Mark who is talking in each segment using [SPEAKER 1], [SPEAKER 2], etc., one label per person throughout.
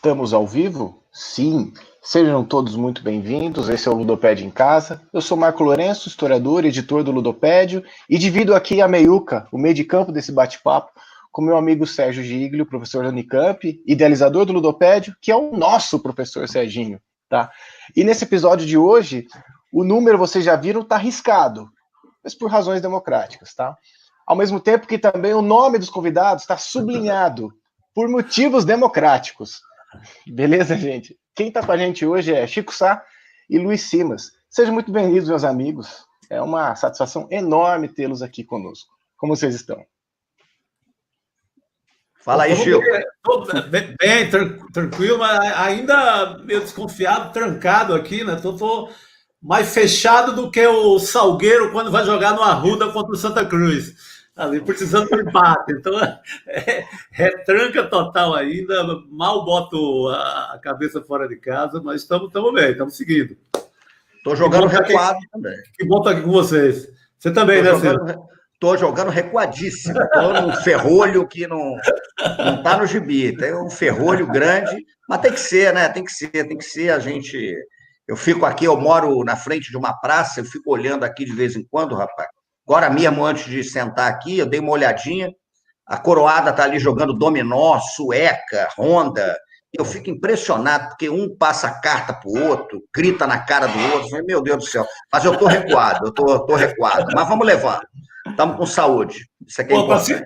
[SPEAKER 1] Estamos ao vivo? Sim. Sejam todos muito bem-vindos. Esse é o Ludopédio em Casa. Eu sou Marco Lourenço, historiador e editor do Ludopédio, e divido aqui a meiuca, o meio de campo desse bate-papo, com meu amigo Sérgio Giglio, professor da Unicamp, idealizador do Ludopédio, que é o nosso professor Serginho, tá? E nesse episódio de hoje, o número, vocês já viram, está arriscado, mas por razões democráticas, tá? Ao mesmo tempo que também o nome dos convidados está sublinhado por motivos democráticos. Beleza, gente? Quem está com a gente hoje é Chico Sá e Luiz Simas. Sejam muito bem-vindos, meus amigos. É uma satisfação enorme tê-los aqui conosco. Como vocês estão?
[SPEAKER 2] Fala aí, Chico.
[SPEAKER 3] Bem, tranquilo, mas ainda meio desconfiado, trancado aqui, né? Tô mais fechado do que o Salgueiro quando vai jogar no Arruda contra o Santa Cruz. Ali, precisando de empate. Então, retranca total ainda. Mal boto a cabeça fora de casa, mas estamos bem, estamos seguindo.
[SPEAKER 2] Estou jogando recuado também.
[SPEAKER 3] Que bom estar aqui com vocês. Você também, né, Ciro?
[SPEAKER 2] Estou jogando recuadíssimo. Estou num ferrolho que não está no gibi. Tem um ferrolho grande, mas tem que ser, né? Tem que ser. A gente... Eu fico aqui, eu moro na frente de uma praça, eu fico olhando aqui de vez em quando, rapaz. Agora mesmo, antes de sentar aqui, eu dei uma olhadinha. A coroada está ali jogando dominó, sueca, ronda. Eu fico impressionado, porque um passa a carta para o outro, grita na cara do outro. Meu Deus do céu. Mas eu estou recuado, eu tô recuado. Mas vamos levando. Estamos com saúde. Isso aqui é importante.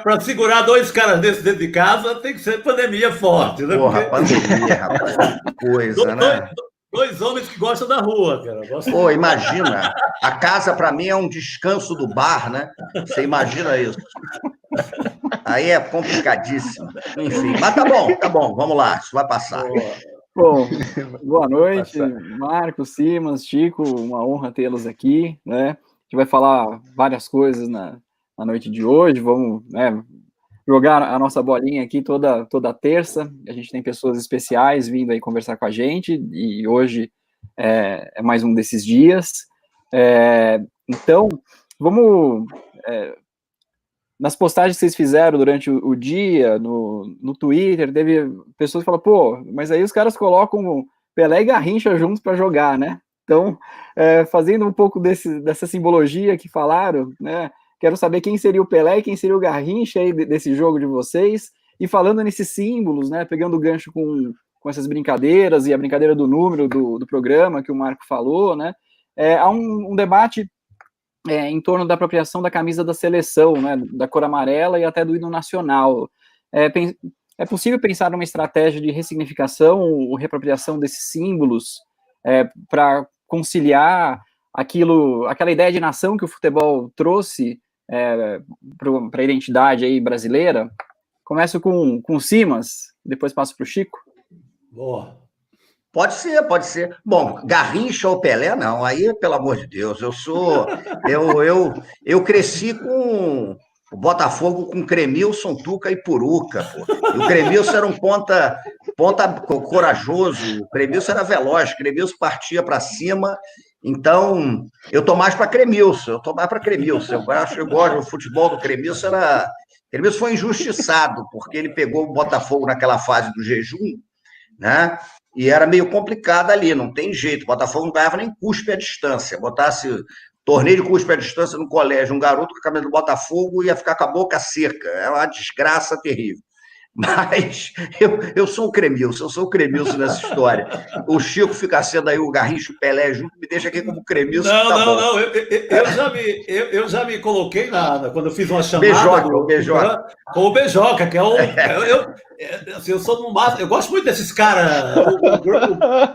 [SPEAKER 3] Para segurar dois caras desses dentro de casa, tem que ser pandemia forte, né?
[SPEAKER 2] Porra, pandemia, rapaz. Que coisa, né?
[SPEAKER 3] Dois homens que gostam da rua, cara.
[SPEAKER 2] Pô, imagina. A casa, para mim, é um descanso do bar, né? Você imagina isso. Aí é complicadíssimo. Enfim, mas tá bom. Vamos lá, isso vai passar.
[SPEAKER 4] Bom, boa noite, Marco, Simas, Chico, uma honra tê-los aqui, né? A gente vai falar várias coisas na noite de hoje, vamos, né, jogar a nossa bolinha aqui toda terça. A gente tem pessoas especiais vindo aí conversar com a gente, e hoje é mais um desses dias. Então, vamos... nas postagens que vocês fizeram durante o dia, no Twitter, teve pessoas que falaram, pô, mas aí os caras colocam Pelé e Garrincha juntos para jogar, né? Então, fazendo um pouco dessa simbologia que falaram, né? Quero saber quem seria o Pelé e quem seria o Garrincha aí desse jogo de vocês. E falando nesses símbolos, né? Pegando o gancho com essas brincadeiras e a brincadeira do número do programa que o Marco falou, né? Há um debate em torno da apropriação da camisa da seleção, né? Da cor amarela e até do hino nacional. É possível pensar numa estratégia de ressignificação ou reapropriação desses símbolos para conciliar aquela ideia de nação que o futebol trouxe para a identidade aí brasileira? Começo com o Simas, depois passo para o Chico.
[SPEAKER 3] Boa.
[SPEAKER 2] Pode ser. Bom, Garrincha ou Pelé, não. Aí, pelo amor de Deus, eu cresci com o Botafogo com Cremilson, Tuca e Puruca, pô. E o Cremilson era um ponta corajoso, o Cremilson era veloz, o Cremilson partia para cima. Então, eu tô mais para Cremilson. Eu gosto do futebol do Cremilson. Cremilson foi injustiçado, porque ele pegou o Botafogo naquela fase do jejum, né? E era meio complicado ali, não tem jeito. O Botafogo não ganhava nem cuspe à distância. Botasse torneio de cuspe à distância no colégio, um garoto com a camisa do Botafogo ia ficar com a boca seca. É uma desgraça terrível. Mas eu sou o Cremilson nessa história. O Chico fica sendo aí o Garrincha e o Pelé junto, me deixa aqui como Cremilson.
[SPEAKER 3] Não. Eu já me coloquei quando eu fiz uma chamada.
[SPEAKER 2] Beijoca.
[SPEAKER 3] Com o Beijoca, que é o. Eu sou no máximo. Eu gosto muito desses caras.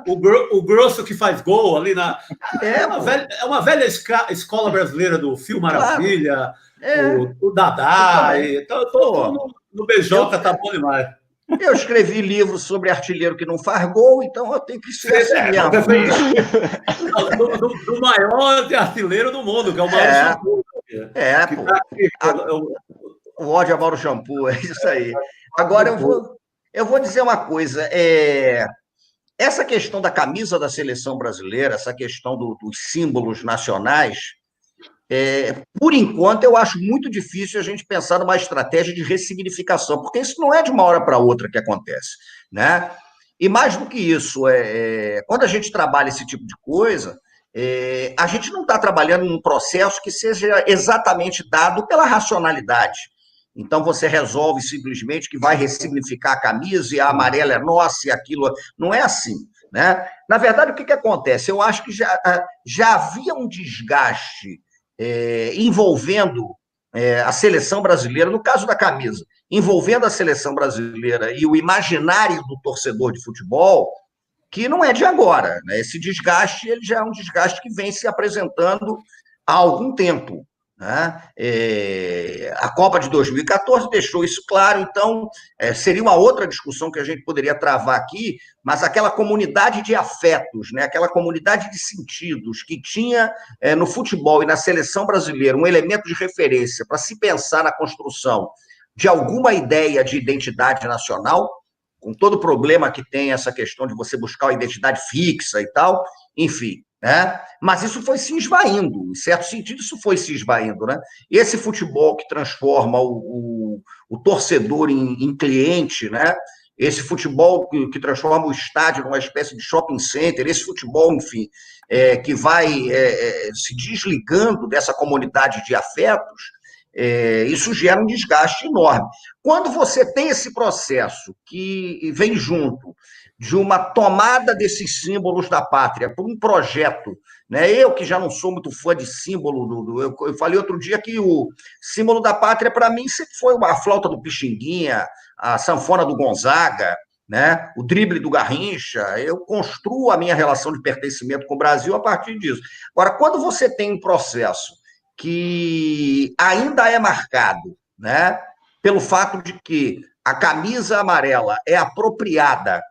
[SPEAKER 3] O grosso que faz gol ali na. É uma velha escola brasileira do Fio Maravilha, o Dadá. Então, eu tô no Beijoca, tá bom demais.
[SPEAKER 2] Eu escrevi livros sobre artilheiro que não faz gol, então eu tenho que ser assim mesmo.
[SPEAKER 3] Do maior artilheiro do mundo, que é o Mauro
[SPEAKER 2] Shampoo. O ódio a Mauro Shampoo, é isso aí. Agora eu vou dizer uma coisa. Essa questão da camisa da seleção brasileira, essa questão dos símbolos nacionais, Por enquanto, eu acho muito difícil a gente pensar numa estratégia de ressignificação, porque isso não é de uma hora para outra que acontece, né? E mais do que isso, quando a gente trabalha esse tipo de coisa, a gente não está trabalhando num processo que seja exatamente dado pela racionalidade. Então, você resolve simplesmente que vai ressignificar a camisa e a amarela é nossa e aquilo... Não é assim, né? Na verdade, o que acontece? Eu acho que já havia um desgaste envolvendo a seleção brasileira, no caso da camisa, envolvendo a seleção brasileira e o imaginário do torcedor de futebol, que não é de agora, né? Esse desgaste ele já é um desgaste que vem se apresentando há algum tempo, né? A Copa de 2014 deixou isso claro, então seria uma outra discussão que a gente poderia travar aqui, mas aquela comunidade de afetos, né? Aquela comunidade de sentidos que tinha no futebol e na seleção brasileira um elemento de referência para se pensar na construção de alguma ideia de identidade nacional, com todo o problema que tem essa questão de você buscar uma identidade fixa e tal, enfim, né? Mas isso foi se esvaindo, em certo sentido isso foi se esvaindo, né? Esse futebol que transforma o torcedor em cliente, né? Esse futebol que transforma o estádio numa espécie de shopping center, esse futebol, enfim, que vai se desligando dessa comunidade de afetos, isso gera um desgaste enorme. Quando você tem esse processo que vem junto de uma tomada desses símbolos da pátria por um projeto, né? Eu que já não sou muito fã de símbolo, eu falei outro dia que o símbolo da pátria para mim sempre foi a flauta do Pixinguinha, a sanfona do Gonzaga, né? O drible do Garrincha. Eu construo a minha relação de pertencimento com o Brasil a partir disso. Agora, quando você tem um processo que ainda é marcado, né, pelo fato de que a camisa amarela é apropriada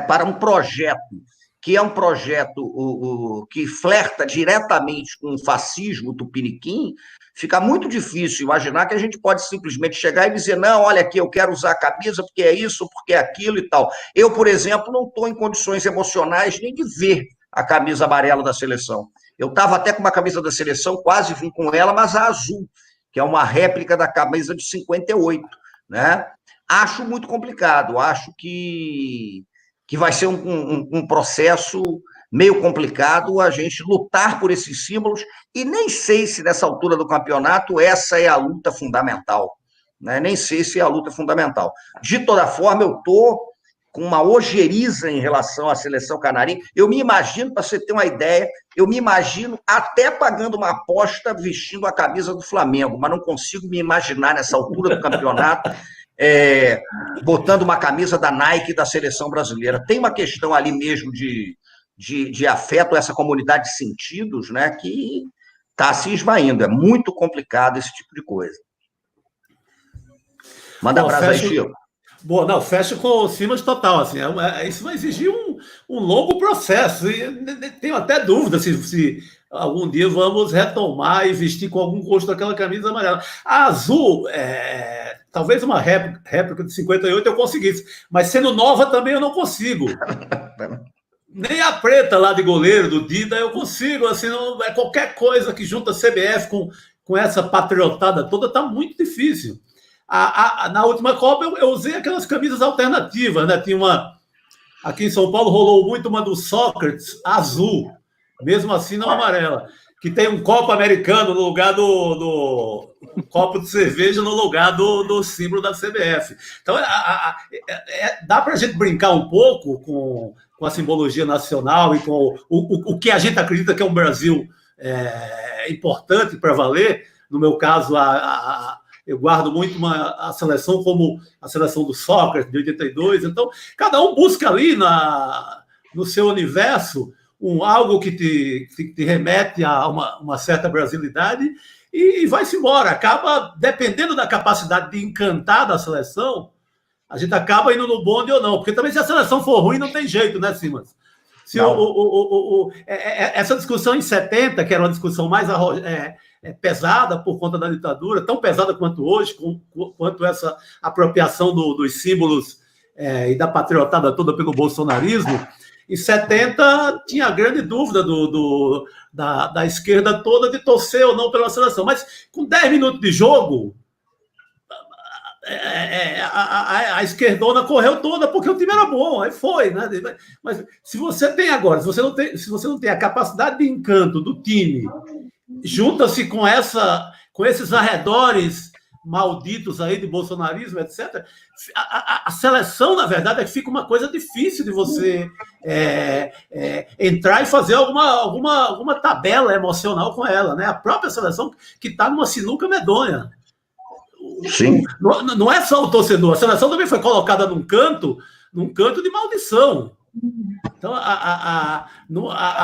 [SPEAKER 2] para um projeto que é um projeto que flerta diretamente com o fascismo tupiniquim, fica muito difícil imaginar que a gente pode simplesmente chegar e dizer, não, olha aqui, eu quero usar a camisa porque é isso, porque é aquilo e tal. Eu, por exemplo, não estou em condições emocionais nem de ver a camisa amarela da seleção. Eu estava até com uma camisa da seleção, quase vim com ela, mas a azul, que é uma réplica da camisa de 58, né? Acho muito complicado, acho que vai ser um processo meio complicado a gente lutar por esses símbolos, e nem sei se nessa altura do campeonato essa é a luta fundamental, né? Nem sei se é a luta fundamental. De toda forma, eu estou com uma ojeriza em relação à seleção canarinha. Eu me imagino, para você ter uma ideia, eu me imagino até pagando uma aposta vestindo a camisa do Flamengo, mas não consigo me imaginar nessa altura do campeonato botando uma camisa da Nike da seleção brasileira. Tem uma questão ali mesmo de afeto a essa comunidade de sentidos, né, que está se esvaindo. É muito complicado esse tipo de coisa. Manda abraço aí, Chico.
[SPEAKER 3] Bom, não, fecho com o Simas total, assim, isso vai exigir um longo processo, e tenho até dúvida se algum dia vamos retomar e vestir com algum gosto aquela camisa amarela. A azul, talvez uma réplica de 58 eu conseguisse, mas sendo nova também eu não consigo. Nem a preta lá de goleiro, do Dida, eu consigo, assim, não, qualquer coisa que junta a CBF com essa patriotada toda está muito difícil. Na última Copa eu usei aquelas camisas alternativas, né? Tinha uma... Aqui em São Paulo rolou muito uma do Sócrates, azul, mesmo assim não amarela, que tem um copo americano no lugar um copo de cerveja no lugar do símbolo da CBF. Então, dá para a gente brincar um pouco com a simbologia nacional e com o que a gente acredita que é um Brasil importante para valer. No meu caso, eu guardo muito a seleção como a seleção do Sócrates, de 82. Então, cada um busca ali no seu universo algo que te remete a uma certa brasilidade e vai-se embora. Acaba, dependendo da capacidade de encantar da seleção, a gente acaba indo no bonde ou não. Porque também se a seleção for ruim, não tem jeito, né, Simas? Essa discussão em 70, que era uma discussão mais pesada por conta da ditadura, tão pesada quanto hoje, quanto essa apropriação dos símbolos e da patriotada toda pelo bolsonarismo, Em 70, tinha a grande dúvida da esquerda toda de torcer ou não pela seleção. Mas com 10 minutos de jogo, a esquerdona correu toda porque o time era bom, aí foi, né? Mas se você tem agora, se você não tem a capacidade de encanto do time, junta-se com esses arredores malditos aí de bolsonarismo, etc., a seleção, na verdade, é que fica uma coisa difícil de você entrar e fazer alguma tabela emocional com ela, né? A própria seleção que está numa sinuca medonha.
[SPEAKER 2] Sim.
[SPEAKER 3] Não é só o torcedor, a seleção também foi colocada num canto de maldição. Então, a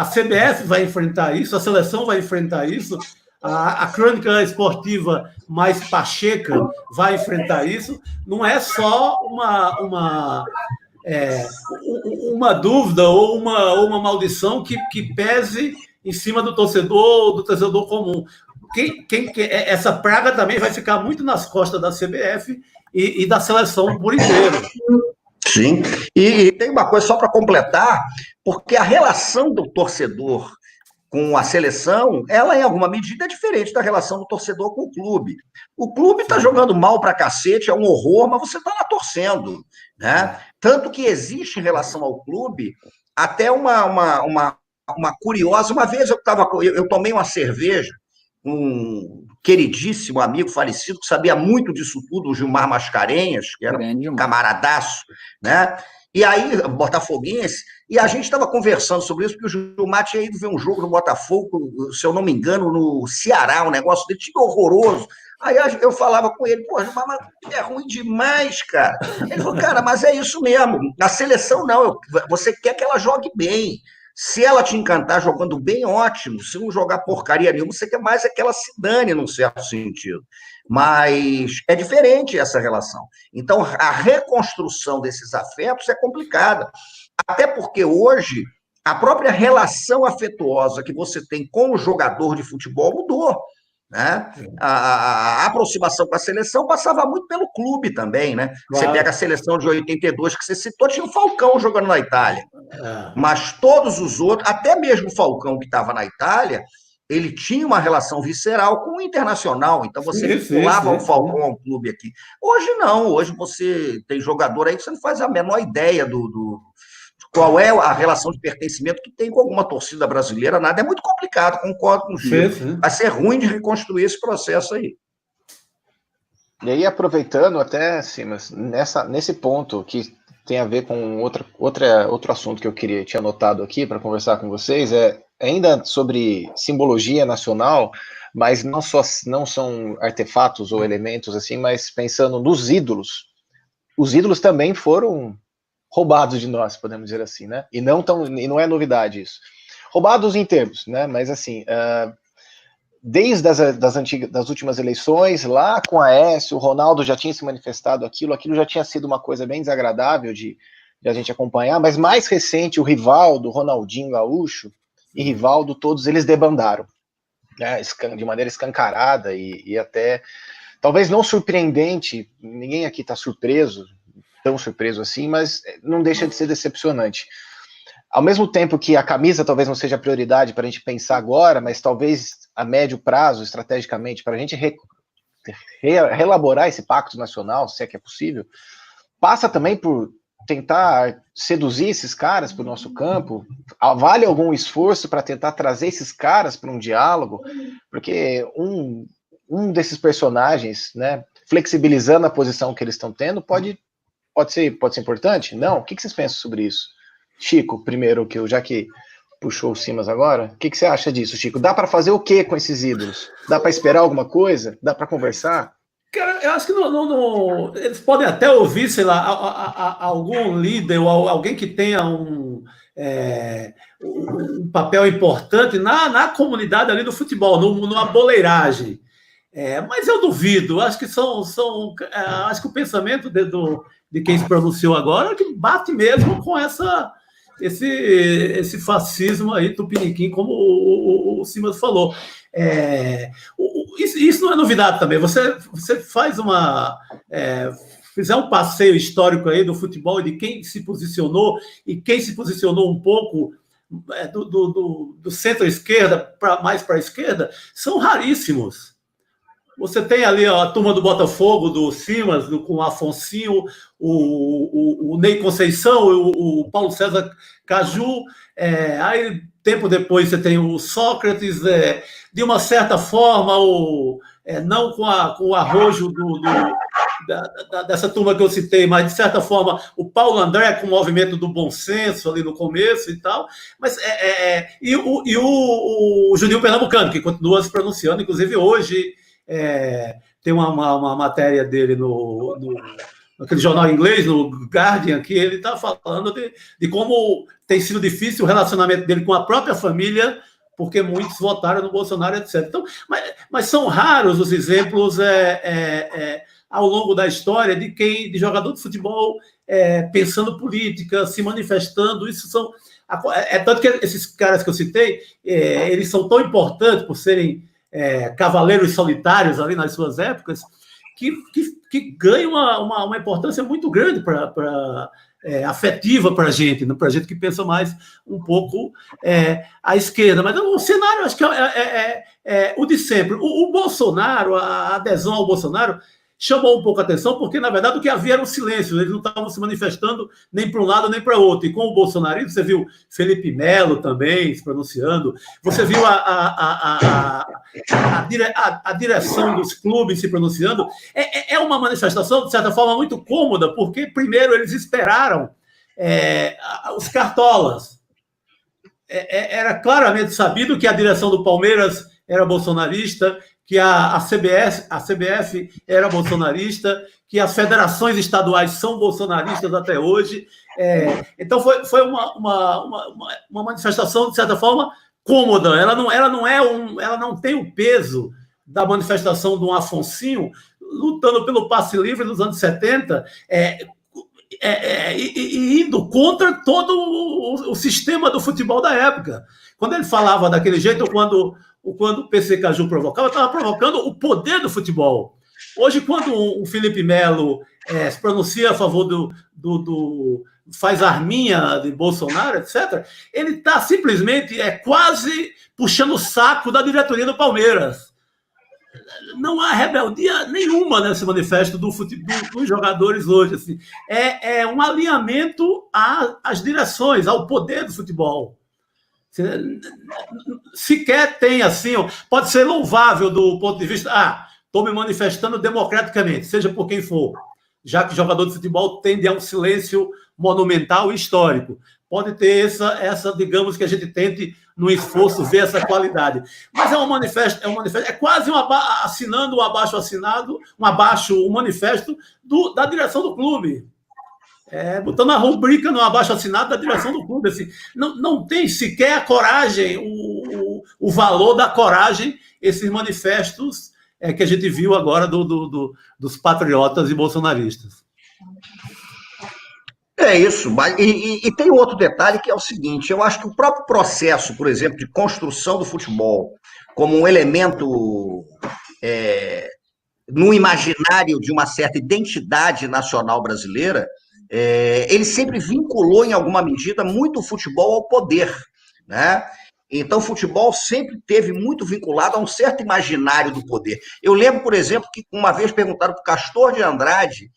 [SPEAKER 3] CBF vai enfrentar isso, a seleção vai enfrentar isso, a crônica esportiva mais pacheca vai enfrentar isso. Não é só uma dúvida ou uma maldição que pese em cima do torcedor comum. Essa praga também vai ficar muito nas costas da CBF e da seleção por inteiro.
[SPEAKER 2] Sim, e tem uma coisa só para completar, porque a relação do torcedor com a seleção, ela em alguma medida é diferente da relação do torcedor com o clube. O clube está jogando mal para cacete, é um horror, mas você está lá torcendo, né? Tanto que existe em relação ao clube até uma curiosa. Uma vez eu tomei uma cerveja, um queridíssimo amigo falecido que sabia muito disso tudo, o Gilmar Mascarenhas, que era um camaradaço, né? E aí, botafoguense, e a gente estava conversando sobre isso, porque o Gilmar tinha ido ver um jogo no Botafogo, se eu não me engano, no Ceará, um negócio dele, time horroroso. Aí eu falava com ele, pô, Gilmar, mas é ruim demais, cara. Ele falou, cara, mas é isso mesmo, na seleção não, você quer que ela jogue bem. Se ela te encantar jogando bem, ótimo. Se não jogar porcaria nenhuma, você quer mais é que ela se dane, num certo sentido. Mas é diferente essa relação. Então, a reconstrução desses afetos é complicada. Até porque hoje, a própria relação afetuosa que você tem com o jogador de futebol mudou. Né? A aproximação com a seleção passava muito pelo clube também, né? Claro. Você pega a seleção de 82 que você citou, tinha o Falcão jogando na Itália, mas todos os outros, até mesmo o Falcão que estava na Itália, ele tinha uma relação visceral com o Internacional, então você vinculava o Falcão ao clube aqui. Hoje não, hoje você tem jogador aí que você não faz a menor ideia qual é a relação de pertencimento que tem com alguma torcida brasileira, nada, é muito complicado, concordo com o Gil. Vai ser ruim de reconstruir esse processo aí.
[SPEAKER 1] E aí, aproveitando até, Simas, nesse ponto que tem a ver com outro assunto que eu tinha anotado aqui para conversar com vocês, ainda sobre simbologia nacional, mas não são artefatos ou elementos assim, mas pensando nos ídolos. Os ídolos também foram roubados de nós, podemos dizer assim, né? E não é novidade isso. Roubados em termos, né? Mas assim, desde das últimas eleições, lá com a Aécio, o Ronaldo já tinha se manifestado aquilo já tinha sido uma coisa bem desagradável de a gente acompanhar, mas mais recente, o Rivaldo, Ronaldinho Gaúcho e Rivaldo, todos eles debandaram, né? De maneira escancarada e até, talvez não surpreendente, ninguém aqui está tão surpreso assim, mas não deixa de ser decepcionante. Ao mesmo tempo que a camisa talvez não seja a prioridade para a gente pensar agora, mas talvez a médio prazo, estrategicamente, para a gente reelaborar esse pacto nacional, se é que é possível, passa também por tentar seduzir esses caras para o nosso campo. Vale algum esforço para tentar trazer esses caras para um diálogo, porque um desses personagens, né, flexibilizando a posição que eles estão tendo, pode ser importante? Não? O que vocês pensam sobre isso? Chico, primeiro, já que puxou o Simas agora, o que você acha disso, Chico? Dá para fazer o que com esses ídolos? Dá para esperar alguma coisa? Dá para conversar?
[SPEAKER 3] Cara, eu acho que eles podem até ouvir, sei lá, algum líder ou alguém que tenha um papel importante na comunidade ali do futebol, numa boleiragem. Mas eu duvido, acho que acho que o pensamento de quem se pronunciou agora é que bate mesmo com esse fascismo aí tupiniquim, como o Simas falou. Isso não é novidade também. Você faz fizer um passeio histórico aí do futebol, de quem se posicionou e quem se posicionou um pouco do centro-esquerda mais para a esquerda, são raríssimos. Você tem ali a turma do Botafogo, do Simas, com o Afonsinho, o Ney Conceição, o Paulo César Caju. Aí, tempo depois, você tem o Sócrates, de uma certa forma, não com o arrojo dessa turma que eu citei, mas, de certa forma, o Paulo André com o movimento do bom senso ali no começo e tal. Mas, e o Juninho Pernambucano, que continua se pronunciando, inclusive hoje. Tem uma matéria dele naquele jornal inglês, no Guardian, que ele está falando de como tem sido difícil o relacionamento dele com a própria família, porque muitos votaram no Bolsonaro, etc. Então, mas são raros os exemplos ao longo da história de jogador de futebol pensando política, se manifestando. Isso são tanto que esses caras que eu citei, eles são tão importantes por serem cavaleiros solitários ali nas suas épocas, que ganham uma importância muito grande afetiva para a gente que pensa mais um pouco à esquerda. Mas o cenário, acho que é o de sempre. O Bolsonaro, a adesão ao Bolsonaro, chamou um pouco a atenção, porque, na verdade, o que havia era um silêncio. Eles não estavam se manifestando nem para um lado nem para outro. E com o bolsonarismo, você viu Felipe Melo também se pronunciando, você viu a direção dos clubes se pronunciando. É uma manifestação, de certa forma, muito cômoda, porque, primeiro, eles esperaram os cartolas. Era claramente sabido que a direção do Palmeiras era bolsonarista, que a CBF era bolsonarista, que as federações estaduais são bolsonaristas até hoje. Então, foi uma manifestação, de certa forma, cômoda. Ela não tem o peso da manifestação de um Afonsinho lutando pelo passe livre nos anos 70, e indo contra todo o sistema do futebol da época. Quando ele falava daquele jeito, quando o PC Caju provocava, estava provocando o poder do futebol. Hoje, quando o Felipe Melo se pronuncia a favor do faz arminha de Bolsonaro, etc., ele está simplesmente quase puxando o saco da diretoria do Palmeiras. Não há rebeldia nenhuma nesse manifesto dos jogadores hoje. Assim. É um alinhamento às direções, ao poder do futebol. Sequer tem assim, pode ser louvável do ponto de vista, estou me manifestando democraticamente, seja por quem for, já que jogador de futebol tende a um silêncio monumental e histórico. Pode ter essa, digamos, que a gente tente, no esforço, ver essa qualidade. Mas um manifesto, é quase assinando um abaixo-assinado, um manifesto da direção do clube. Botando a rubrica no abaixo-assinado da direção do clube. Assim, não tem sequer a coragem, o valor da coragem, esses manifestos que a gente viu agora dos patriotas e bolsonaristas.
[SPEAKER 2] É isso, e tem outro detalhe que é o seguinte, eu acho que o próprio processo, por exemplo, de construção do futebol como um elemento no imaginário de uma certa identidade nacional brasileira, ele sempre vinculou, em alguma medida, muito o futebol ao poder, né? Então, o futebol sempre teve muito vinculado a um certo imaginário do poder. Eu lembro, por exemplo, que uma vez perguntaram para o Castor de Andrade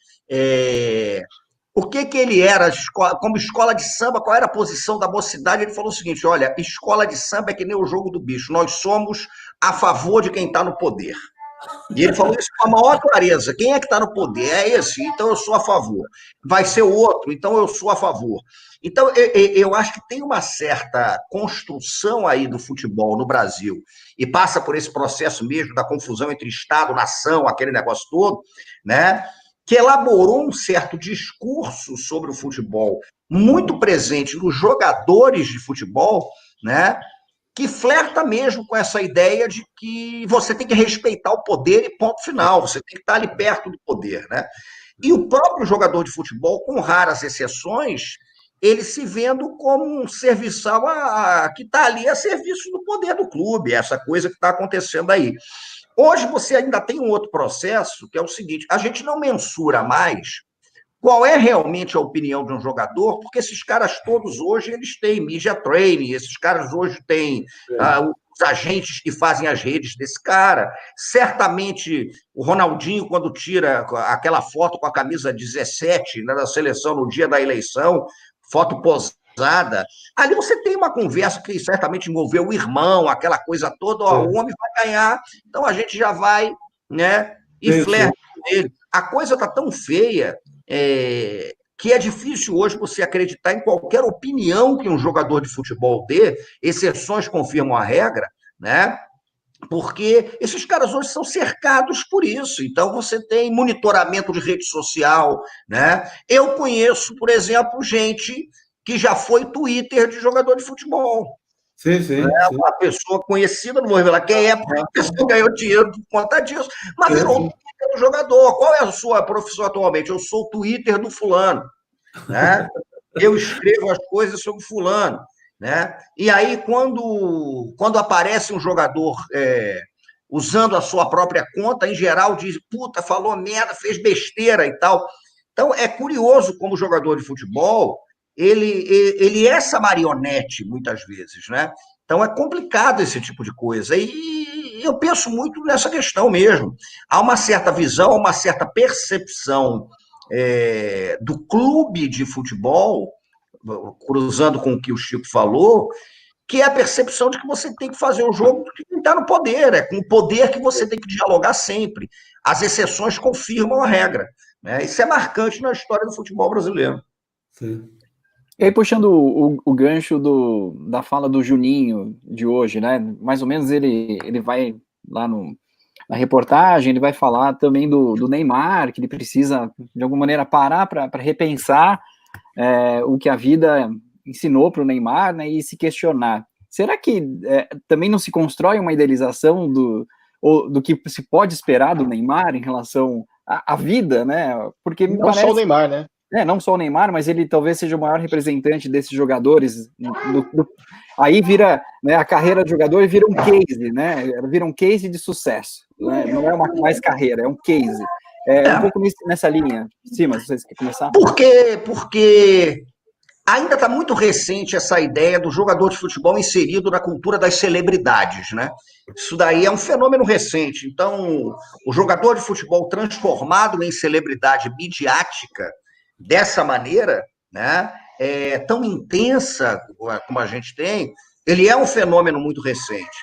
[SPEAKER 2] por que ele era, como escola de samba, qual era a posição da mocidade. Ele falou o seguinte, olha, escola de samba é que nem o jogo do bicho, nós somos a favor de quem está no poder. E ele falou isso com a maior clareza. Quem é que está no poder? É esse, então eu sou a favor. Vai ser o outro, então eu sou a favor. Então, eu acho que tem uma certa construção aí do futebol no Brasil, e passa por esse processo mesmo da confusão entre Estado, nação, aquele negócio todo, né? Que elaborou um certo discurso sobre o futebol, muito presente nos jogadores de futebol, né? Que flerta mesmo com essa ideia de que você tem que respeitar o poder e ponto final, você tem que estar ali perto do poder, né? E o próprio jogador de futebol, com raras exceções, ele se vendo como um serviçal que está ali a serviço do poder do clube, essa coisa que está acontecendo aí. Hoje você ainda tem um outro processo, que é o seguinte, a gente não mensura mais qual é realmente a opinião de um jogador, porque esses caras todos hoje, eles têm media training, esses caras hoje têm os agentes que fazem as redes desse cara. Certamente, o Ronaldinho, quando tira aquela foto com a camisa 17, né, da seleção no dia da eleição, foto posada, ali você tem uma conversa que certamente envolveu o irmão, aquela coisa toda, ó, o homem vai ganhar, então a gente já vai, né, e flerta com ele. A coisa está tão feia que é difícil hoje você acreditar em qualquer opinião que um jogador de futebol dê, exceções confirmam a regra, né? Porque esses caras hoje são cercados por isso. Então, você tem monitoramento de rede social, né? Eu conheço, por exemplo, gente que já foi Twitter de jogador de futebol.
[SPEAKER 3] Sim, sim.
[SPEAKER 2] Uma pessoa conhecida, não vou revelar quem é, porque a pessoa ganhou dinheiro por conta disso, mas virou o Twitter do jogador. Qual é a sua profissão atualmente? Eu sou o Twitter do fulano, né? Eu escrevo as coisas sobre fulano, né? E aí, quando aparece um jogador usando a sua própria conta, em geral diz, puta, falou merda, fez besteira e tal. Então, é curioso como o jogador de futebol ele é essa marionete, muitas vezes, né? Então, é complicado esse tipo de coisa. E eu penso muito nessa questão mesmo. Há uma certa visão, uma certa percepção do clube de futebol, cruzando com o que o Chico falou, que é a percepção de que você tem que fazer o jogo de quem está no poder, é com o poder que você tem que dialogar sempre. As exceções confirmam a regra, né? Isso é marcante na história do futebol brasileiro.
[SPEAKER 3] Sim.
[SPEAKER 4] E aí, puxando o gancho da fala do Juninho de hoje, né? Mais ou menos ele vai lá na reportagem, ele vai falar também do Neymar, que ele precisa, de alguma maneira, parar para repensar o que a vida ensinou para o Neymar, né? E se questionar. Será que também não se constrói uma idealização do que se pode esperar do Neymar em relação à vida, né? Porque me parece...
[SPEAKER 1] Não só o Neymar, né?
[SPEAKER 4] Não só o Neymar, mas ele talvez seja o maior representante desses jogadores. Aí vira, né, a carreira de jogador vira um case, né? Vira um case de sucesso. Né? Não é mais carreira, é um case. Um pouco nessa linha. Simas, vocês querem começar?
[SPEAKER 2] Porque ainda está muito recente essa ideia do jogador de futebol inserido na cultura das celebridades, né? Isso daí é um fenômeno recente. Então, o jogador de futebol transformado em celebridade midiática dessa maneira, né, tão intensa como a gente tem, ele é um fenômeno muito recente.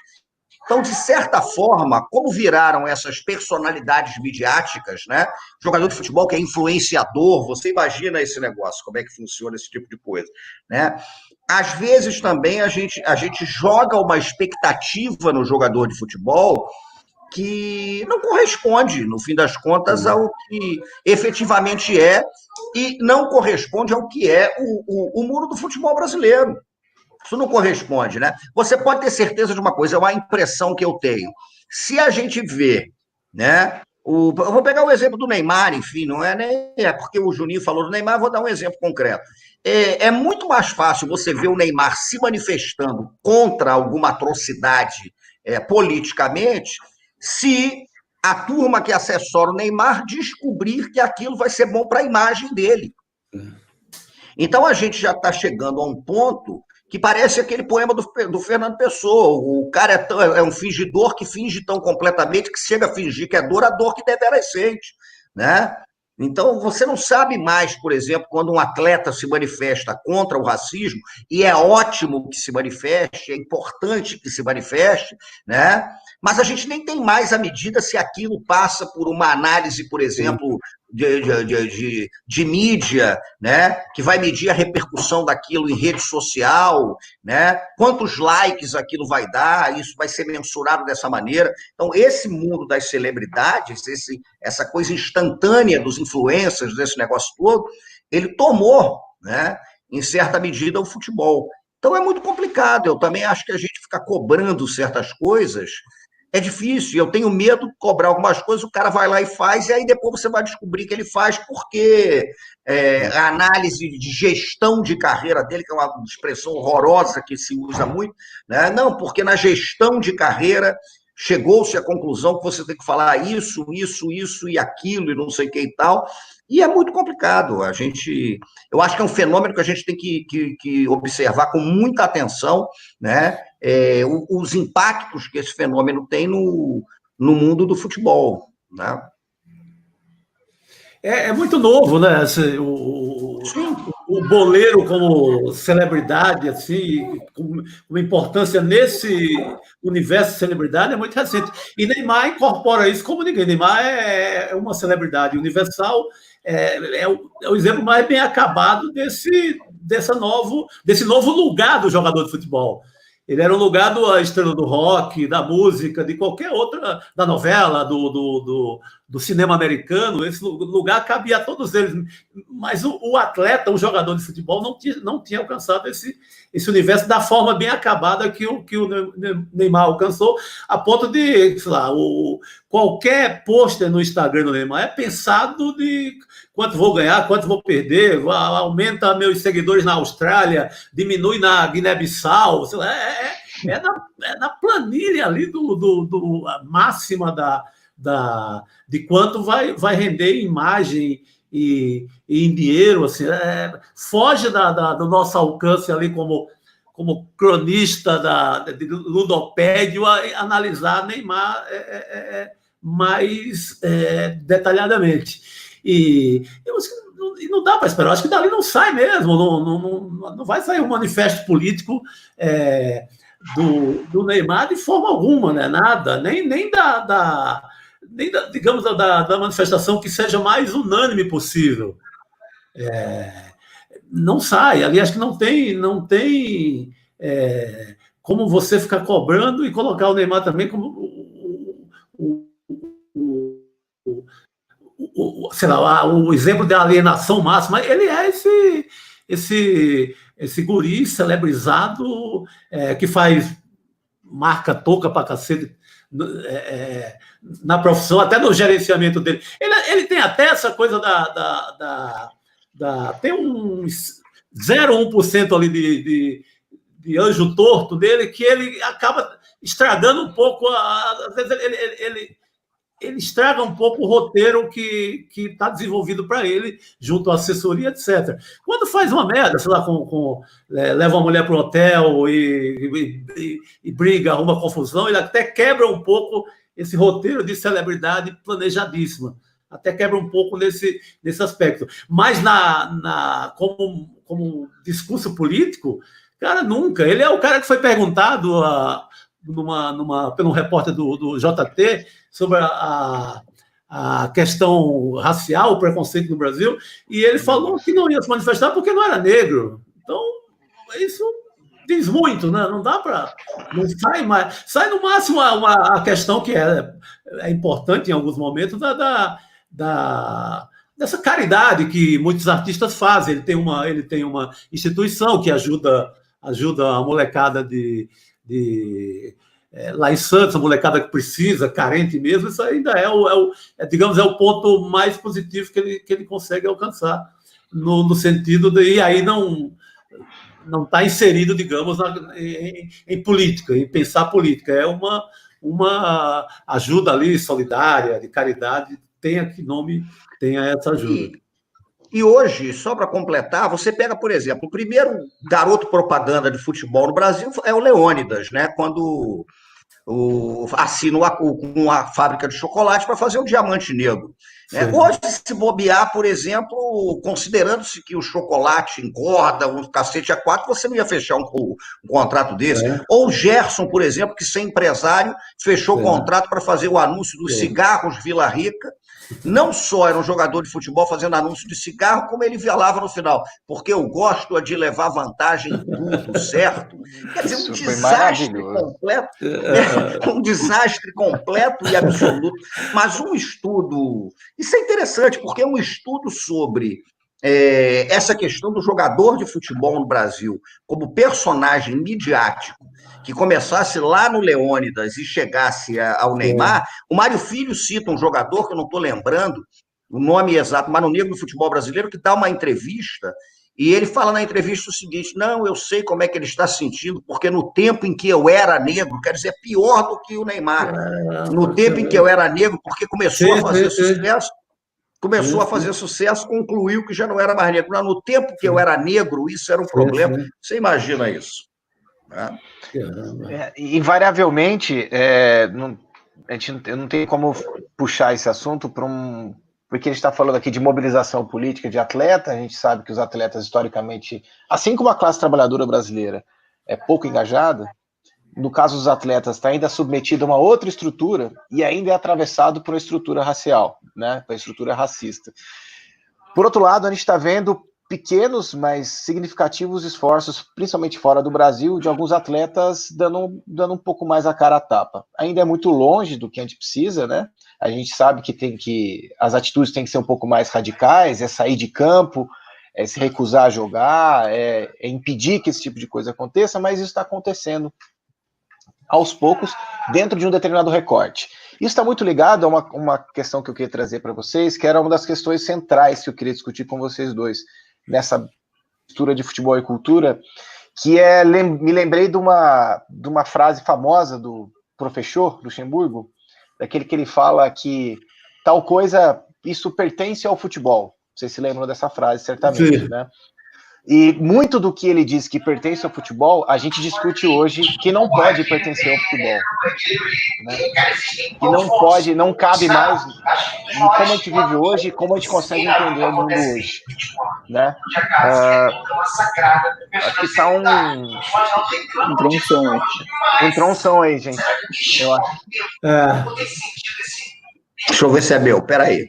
[SPEAKER 2] Então, de certa forma, como viraram essas personalidades midiáticas, né, jogador de futebol que é influenciador, você imagina esse negócio, como é que funciona esse tipo de coisa, né? Às vezes também a gente joga uma expectativa no jogador de futebol que não corresponde, no fim das contas, ao que efetivamente é, e não corresponde ao que é o mundo do futebol brasileiro. Isso não corresponde, né? Você pode ter certeza de uma coisa, é uma impressão que eu tenho. Se a gente vê, né? Eu vou pegar o exemplo do Neymar, enfim, não é nem porque o Juninho falou do Neymar, vou dar um exemplo concreto. É muito mais fácil você ver o Neymar se manifestando contra alguma atrocidade politicamente, se a turma que assessora o Neymar descobrir que aquilo vai ser bom para a imagem dele. Então, a gente já está chegando a um ponto que parece aquele poema do Fernando Pessoa. O cara é um fingidor que finge tão completamente que chega a fingir que é dor, a dor que deveras sente, né? Então, você não sabe mais, por exemplo, quando um atleta se manifesta contra o racismo, e é ótimo que se manifeste, é importante que se manifeste, né? Mas a gente nem tem mais a medida se aquilo passa por uma análise, por exemplo, de mídia, né? Que vai medir a repercussão daquilo em rede social, né? Quantos likes aquilo vai dar, isso vai ser mensurado dessa maneira. Então, esse mundo das celebridades, essa coisa instantânea dos influencers, desse negócio todo, ele tomou, né, em certa medida, o futebol. Então, é muito complicado. Eu também acho que a gente fica cobrando certas coisas é difícil. Eu tenho medo de cobrar algumas coisas, o cara vai lá e faz, e aí depois você vai descobrir que ele faz porque a análise de gestão de carreira dele, que é uma expressão horrorosa que se usa muito, né? Não, porque na gestão de carreira chegou-se à conclusão que você tem que falar isso, isso, isso e aquilo, e não sei o que e tal, e é muito complicado. Eu acho que é um fenômeno que a gente tem que observar com muita atenção, né? Os impactos que esse fenômeno tem no mundo do futebol, né?
[SPEAKER 3] É muito novo, né? O boleiro como celebridade, assim, com uma importância nesse universo de celebridade é muito recente. E Neymar incorpora isso como ninguém. Neymar é uma celebridade universal, é o exemplo mais bem acabado desse novo lugar do jogador de futebol. Ele era um lugar da estrela do rock, da música, de qualquer outra, da novela, do cinema americano. Esse lugar cabia a todos eles. Mas o atleta, o jogador de futebol, não tinha alcançado esse universo da forma bem acabada que o Neymar alcançou, a ponto de, sei lá, qualquer pôster no Instagram do Neymar é pensado de quanto vou ganhar, quanto vou perder, aumenta meus seguidores na Austrália, diminui na Guiné-Bissau, é na planilha ali a máxima de quanto vai render em imagem e em dinheiro, assim, foge do nosso alcance ali como cronista de ludopédio a analisar Neymar mais detalhadamente. E não dá para esperar. Eu acho que dali não sai mesmo, não vai sair um manifesto político do Neymar de forma alguma, né? Nada, nem digamos, da manifestação que seja mais unânime possível. Não sai. Ali acho que não tem como você ficar cobrando e colocar o Neymar também como sei lá, o exemplo da alienação máxima. Ele é esse guri celebrizado que marca touca pra cacete na profissão, até no gerenciamento dele. Ele tem até essa coisa tem uns 0,1% ali de anjo torto dele, que ele acaba estragando um pouco, às vezes ele estraga um pouco o roteiro que está desenvolvido para ele, junto à assessoria, etc. Quando faz uma merda, sei lá, leva uma mulher para o hotel e briga, arruma confusão, ele até quebra um pouco esse roteiro de celebridade planejadíssima. Até quebra um pouco nesse aspecto. Mas como discurso político, cara, nunca. Ele é o cara que foi perguntado pelo repórter do JT sobre a questão racial, o preconceito no Brasil, e ele falou que não ia se manifestar porque não era negro. Então, isso diz muito, né? Não dá para... Não sai mais. Sai no máximo a questão que é importante em alguns momentos dessa caridade que muitos artistas fazem. Ele tem uma instituição que ajuda a molecada lá em Santos, a molecada que precisa, carente mesmo. Isso ainda digamos, é o ponto mais positivo que ele consegue alcançar, no sentido de... E aí não está inserido, digamos, em política, em pensar política. É uma ajuda ali solidária, de caridade, tenha essa ajuda.
[SPEAKER 2] E hoje, só para completar, você pega, por exemplo, o primeiro garoto propaganda de futebol no Brasil é o Leônidas, né? Quando assina com a fábrica de chocolate para fazer o Diamante Negro. Né? Hoje, se bobear, por exemplo, considerando-se que o chocolate engorda, um cacete A4, você não ia fechar um contrato desse. Ou o Gerson, por exemplo, que sem empresário fechou o contrato para fazer o anúncio dos cigarros Vila Rica. Não só era um jogador de futebol fazendo anúncio de cigarro, como ele falava no final, porque eu gosto de levar vantagem em tudo, certo? Quer dizer, um desastre completo, um desastre completo e absoluto. Mas um estudo, isso é interessante, porque é um estudo sobre essa questão do jogador de futebol no Brasil como personagem midiático, que começasse lá no Leônidas e chegasse ao Neymar. O Mário Filho cita um jogador, que eu não estou lembrando o nome exato, mas no Negro do Futebol Brasileiro, que dá uma entrevista E ele fala na entrevista o seguinte: não, eu sei como é que ele está se sentindo, porque no tempo em que eu era negro, quer dizer, pior do que o Neymar. No tempo em que eu era negro, porque começou a fazer sucesso, concluiu que já não era mais negro. Não, no tempo que eu era negro, isso era um problema. Você imagina isso? Né?
[SPEAKER 1] Invariavelmente, eu não tenho como puxar esse assunto porque a gente está falando aqui de mobilização política de atleta. A gente sabe que os atletas, historicamente, assim como a classe trabalhadora brasileira é pouco engajada, no caso dos atletas, está ainda submetido a uma outra estrutura e ainda é atravessado por uma estrutura racial, né, por uma estrutura racista. Por outro lado, a gente está vendo pequenos, mas significativos esforços, principalmente fora do Brasil, de alguns atletas dando um pouco mais a cara a tapa. Ainda é muito longe do que a gente precisa, né? A gente sabe que as atitudes têm que ser um pouco mais radicais, é sair de campo, é se recusar a jogar, é impedir que esse tipo de coisa aconteça, mas isso está acontecendo aos poucos, dentro de um determinado recorte. Isso está muito ligado a uma questão que eu queria trazer para vocês, que era uma das questões centrais que eu queria discutir com vocês dois, nessa mistura de futebol e cultura, que me lembrei de uma frase famosa do professor Luxemburgo, daquele que ele fala que tal coisa, isso pertence ao futebol. Vocês se lembram dessa frase, certamente, né? E muito do que ele diz que pertence ao futebol, a gente discute hoje que não pode pertencer ao futebol. Né? Que não pode, não cabe mais em como a gente vive hoje e como a gente consegue entender o mundo hoje. Né? Acho que está
[SPEAKER 4] entrou um som aí.
[SPEAKER 1] Entrou um som aí, gente. Eu acho.
[SPEAKER 2] Deixa eu ver se é meu, peraí.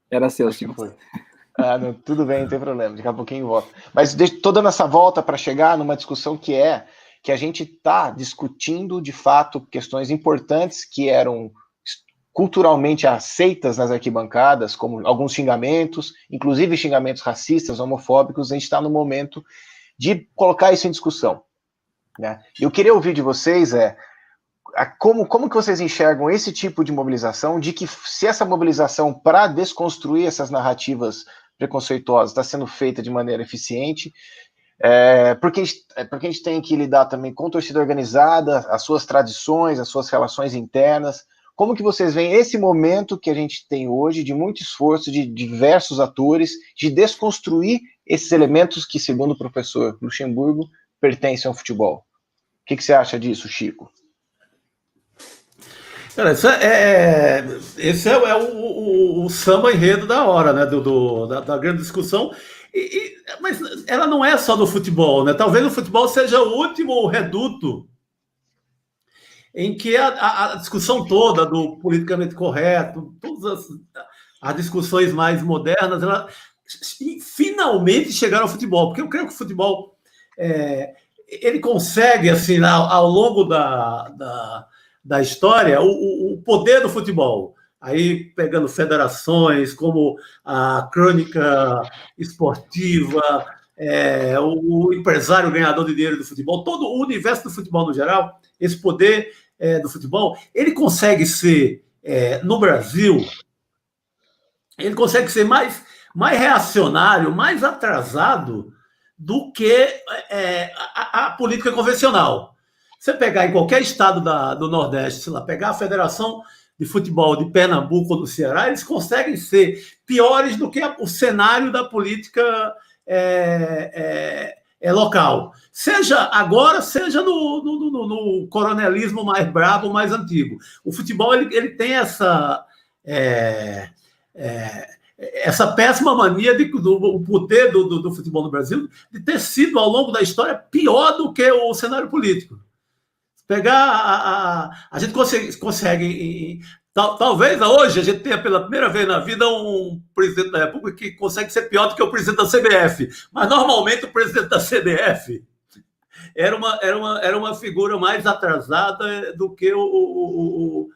[SPEAKER 4] Era seu, senhor.
[SPEAKER 1] Não, tudo bem, não tem problema, daqui a pouquinho volta. Mas estou dando essa volta para chegar numa discussão que a gente está discutindo, de fato, questões importantes que eram culturalmente aceitas nas arquibancadas, como alguns xingamentos, inclusive xingamentos racistas, homofóbicos. A gente está no momento de colocar isso em discussão. Né? Eu queria ouvir de vocês como que vocês enxergam esse tipo de mobilização, de que se essa mobilização para desconstruir essas narrativas preconceituosas está sendo feita de maneira eficiente, porque a gente tem que lidar também com torcida organizada, as suas tradições, as suas relações internas. Como que vocês veem esse momento que a gente tem hoje, de muito esforço de diversos atores, de desconstruir esses elementos que, segundo o professor Luxemburgo, pertencem ao futebol? O que você acha disso, Chico?
[SPEAKER 3] Cara, esse é o samba enredo da hora, né? Da grande discussão. Mas ela não é só do futebol, né? Talvez o futebol seja o último reduto em que a discussão toda do politicamente correto, todas as discussões mais modernas, finalmente chegaram ao futebol. Porque eu creio que o futebol ele consegue, assim, ao longo da história, o poder do futebol. Aí, pegando federações como a Crônica Esportiva, o empresário ganhador de dinheiro do futebol, todo o universo do futebol no geral, esse poder do futebol, ele consegue ser, no Brasil, ele consegue ser mais reacionário, mais atrasado do que a política convencional. Você pegar em qualquer estado do Nordeste, sei lá, pegar a Federação de Futebol de Pernambuco ou do Ceará, eles conseguem ser piores do que o cenário da política local. Seja agora, seja no coronelismo mais brabo, mais antigo. O futebol ele tem essa péssima mania o poder do futebol no Brasil de ter sido, ao longo da história, pior do que o cenário político. Pegar a gente consegue talvez hoje a gente tenha pela primeira vez na vida um presidente da República que consegue ser pior do que o presidente da CBF, mas normalmente o presidente da CBF era uma figura mais atrasada do que o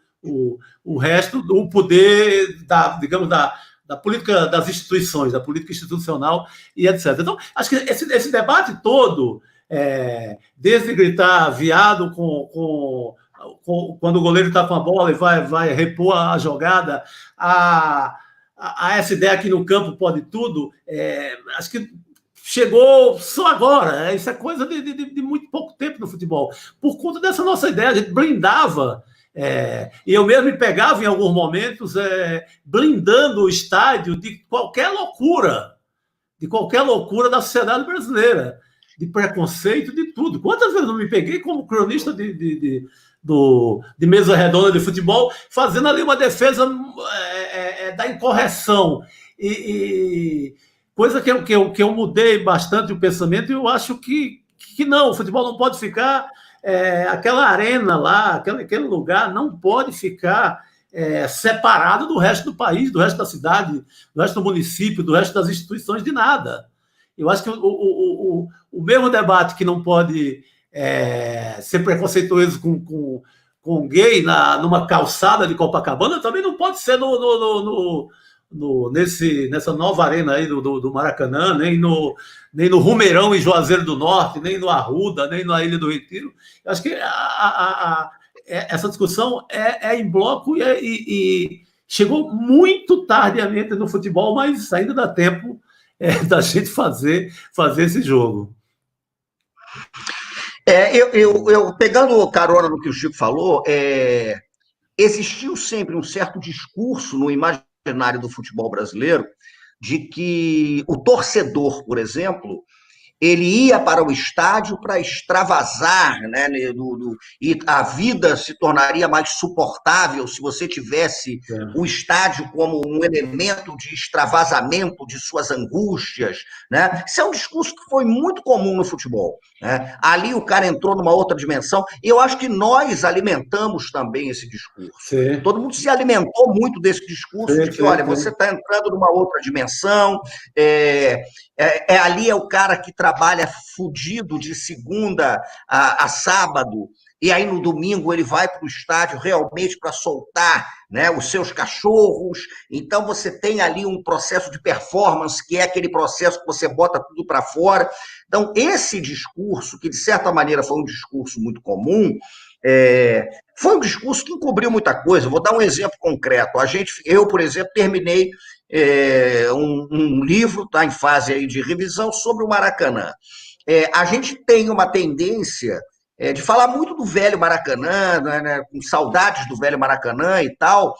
[SPEAKER 3] resto do poder digamos, da política das instituições, da política institucional e etc. Então, acho que esse debate todo, desde gritar viado quando o goleiro está com a bola e vai repor a jogada, a essa ideia que no campo pode tudo, acho que chegou só agora. Isso é coisa de muito pouco tempo no futebol. Por conta dessa nossa ideia, a gente blindava. E eu mesmo me pegava em alguns momentos blindando o estádio de qualquer loucura da sociedade brasileira, de preconceito, de tudo. Quantas vezes eu me peguei como cronista de mesa redonda de futebol, fazendo ali uma defesa da incorreção. Coisa que eu mudei bastante o pensamento, e eu acho que não, o futebol não pode ficar... aquela arena lá, aquele lugar não pode ficar separado do resto do país, do resto da cidade, do resto do município, do resto das instituições, de nada. Eu acho que o mesmo debate que não pode ser preconceituoso com gay numa calçada de Copacabana também não pode ser nessa nova arena aí do Maracanã, nem no Rumeirão, em Juazeiro do Norte, nem no Arruda, nem na Ilha do Retiro. Eu acho que essa discussão é em bloco e chegou muito tardiamente no futebol, mas ainda dá tempo da gente fazer esse jogo.
[SPEAKER 2] Eu pegando carona no que o Chico falou, existiu sempre um certo discurso no imaginário do futebol brasileiro de que o torcedor, por exemplo, ele ia para o estádio para extravasar, né? E a vida se tornaria mais suportável se você tivesse o estádio como um elemento de extravasamento de suas angústias, né? Isso é um discurso que foi muito comum no futebol, né? Ali o cara entrou numa outra dimensão, e eu acho que nós alimentamos também esse discurso.
[SPEAKER 3] Sim.
[SPEAKER 2] Todo mundo se alimentou muito desse discurso de que, olha, você está entrando numa outra dimensão, ali é o cara que trabalha fudido de segunda a sábado, e aí no domingo ele vai para o estádio realmente para soltar, né, os seus cachorros. Então você tem ali um processo de performance, que é aquele processo que você bota tudo para fora. Então esse discurso, que de certa maneira foi um discurso muito comum, foi um discurso que encobriu muita coisa. Vou dar um exemplo concreto. Eu, por exemplo, terminei um livro, está em fase aí de revisão, sobre o Maracanã. A gente tem uma tendência de falar muito do velho Maracanã, né, com saudades do velho Maracanã e tal,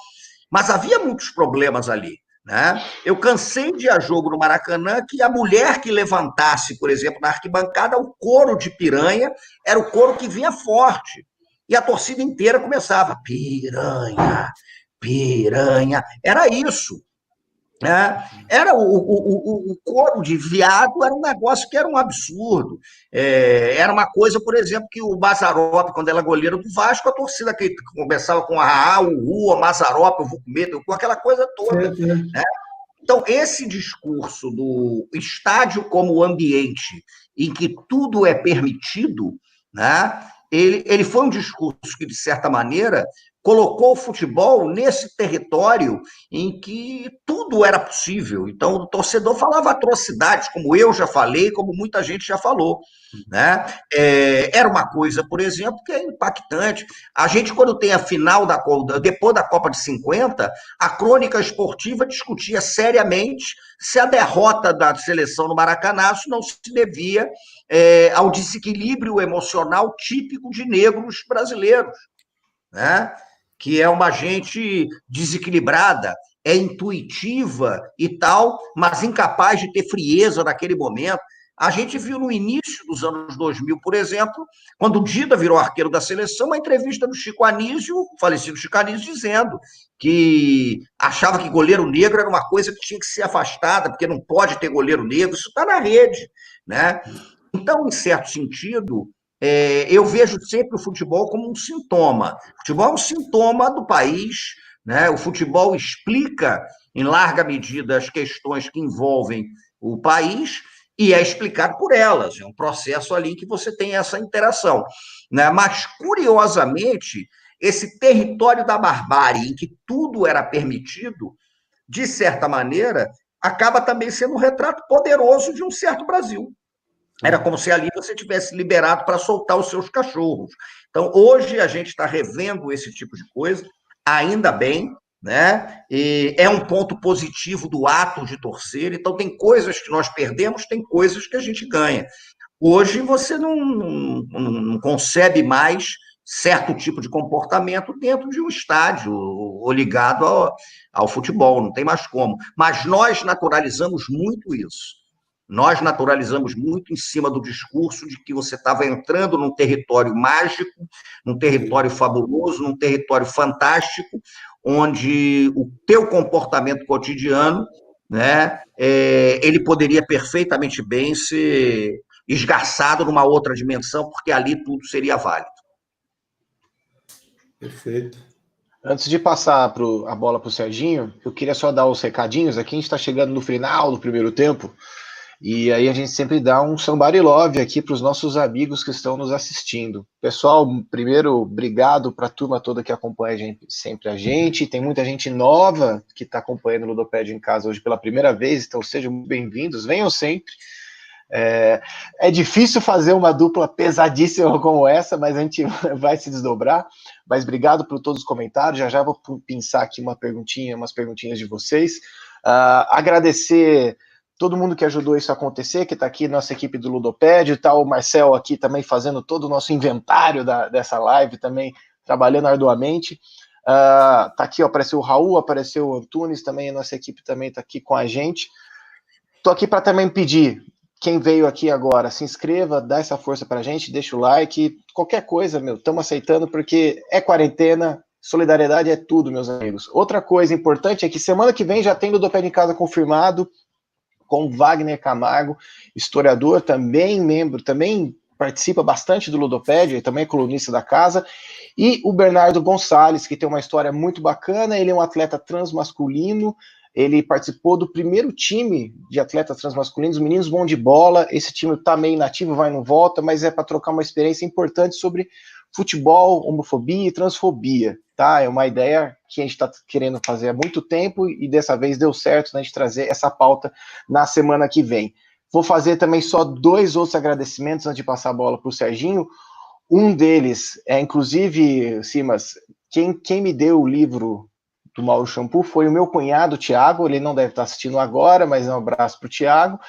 [SPEAKER 2] mas havia muitos problemas ali, né? Eu cansei de ir a jogo no Maracanã que a mulher que levantasse, por exemplo, na arquibancada, o coro de piranha era o coro que vinha forte. E a torcida inteira começava, piranha, piranha. Era isso. Era o coro de viado, era um negócio que era um absurdo. Era uma coisa, por exemplo, que o Mazzaropi, quando era goleiro do Vasco, a torcida que começava com o Rua, Mazzaropi, eu vou comer, com aquela coisa toda. Né? Então, esse discurso do estádio como ambiente em que tudo é permitido, né? Ele foi um discurso que, de certa maneira, colocou o futebol nesse território em que tudo era possível. Então, o torcedor falava atrocidades, como eu já falei, como muita gente já falou. Né? Era uma coisa, por exemplo, que é impactante. A gente, quando tem a final depois da Copa de 50, a crônica esportiva discutia seriamente se a derrota da seleção no Maracanã não se devia ao desequilíbrio emocional típico de negros brasileiros, né? Que é uma gente desequilibrada, é intuitiva e tal, mas incapaz de ter frieza naquele momento. A gente viu no início dos anos 2000, por exemplo, quando o Dida virou arqueiro da seleção, uma entrevista do Chico Anísio, o falecido Chico Anísio, dizendo que achava que goleiro negro era uma coisa que tinha que ser afastada, porque não pode ter goleiro negro, isso está na rede, né? Então, em certo sentido, eu vejo sempre o futebol como um sintoma. O futebol é um sintoma do país, né? O futebol explica, em larga medida, as questões que envolvem o país e é explicado por elas. É um processo ali que você tem essa interação. Né? Mas, curiosamente, esse território da barbárie, em que tudo era permitido, de certa maneira, acaba também sendo um retrato poderoso de um certo Brasil. Era como se ali você tivesse liberado para soltar os seus cachorros. Então, hoje a gente está revendo esse tipo de coisa, ainda bem, né? E é um ponto positivo do ato de torcer. Então, tem coisas que nós perdemos, tem coisas que a gente ganha. Hoje, você não concebe mais certo tipo de comportamento dentro de um estádio ou ligado ao futebol, não tem mais como. Mas nós naturalizamos muito isso. Nós naturalizamos muito em cima do discurso de que você estava entrando num território mágico, num território fabuloso, num território fantástico, onde o teu comportamento cotidiano, né, ele poderia perfeitamente bem ser esgarçado numa outra dimensão, porque ali tudo seria válido.
[SPEAKER 3] Perfeito.
[SPEAKER 1] Antes de passar a bola para o Serginho, eu queria só dar os recadinhos aqui. A gente está chegando no final do primeiro tempo. E aí a gente sempre dá um somebody love aqui para os nossos amigos que estão nos assistindo. Pessoal, primeiro, obrigado para a turma toda que acompanha sempre a gente. Tem muita gente nova que está acompanhando o Ludopédio em Casa hoje pela primeira vez, então sejam bem-vindos, venham sempre. É difícil fazer uma dupla pesadíssima como essa, mas a gente vai se desdobrar. Mas obrigado por todos os comentários. Já vou pensar aqui umas perguntinhas de vocês. Agradecer todo mundo que ajudou isso a acontecer, que está aqui, nossa equipe do Ludopédio, tá o Marcel aqui também fazendo todo o nosso inventário dessa live, também trabalhando arduamente. Tá aqui, ó, apareceu o Raul, apareceu o Antunes, também a nossa equipe também está aqui com a gente. Estou aqui para também pedir, quem veio aqui agora, se inscreva, dá essa força para a gente, deixa o like, qualquer coisa, estamos aceitando, porque é quarentena, solidariedade é tudo, meus amigos. Outra coisa importante é que semana que vem já tem Ludopédio em Casa confirmado, com Wagner Camargo, historiador, também membro, também participa bastante do Ludopédio, também é colunista da casa, e o Bernardo Gonçalves, que tem uma história muito bacana. Ele é um atleta transmasculino, ele participou do primeiro time de atletas transmasculinos, os Meninos Bom de Bola. Esse time está meio inativo, vai e não volta, mas é para trocar uma experiência importante sobre futebol, homofobia e transfobia, tá? É uma ideia que a gente está querendo fazer há muito tempo e dessa vez deu certo, né, de trazer essa pauta na semana que vem. Vou fazer também só 2 outros agradecimentos antes de passar a bola para o Serginho. Um deles é, inclusive, Simas, quem me deu o livro do Mauro Shampoo foi o meu cunhado, Thiago. Ele não deve estar assistindo agora, mas um abraço para o Thiago.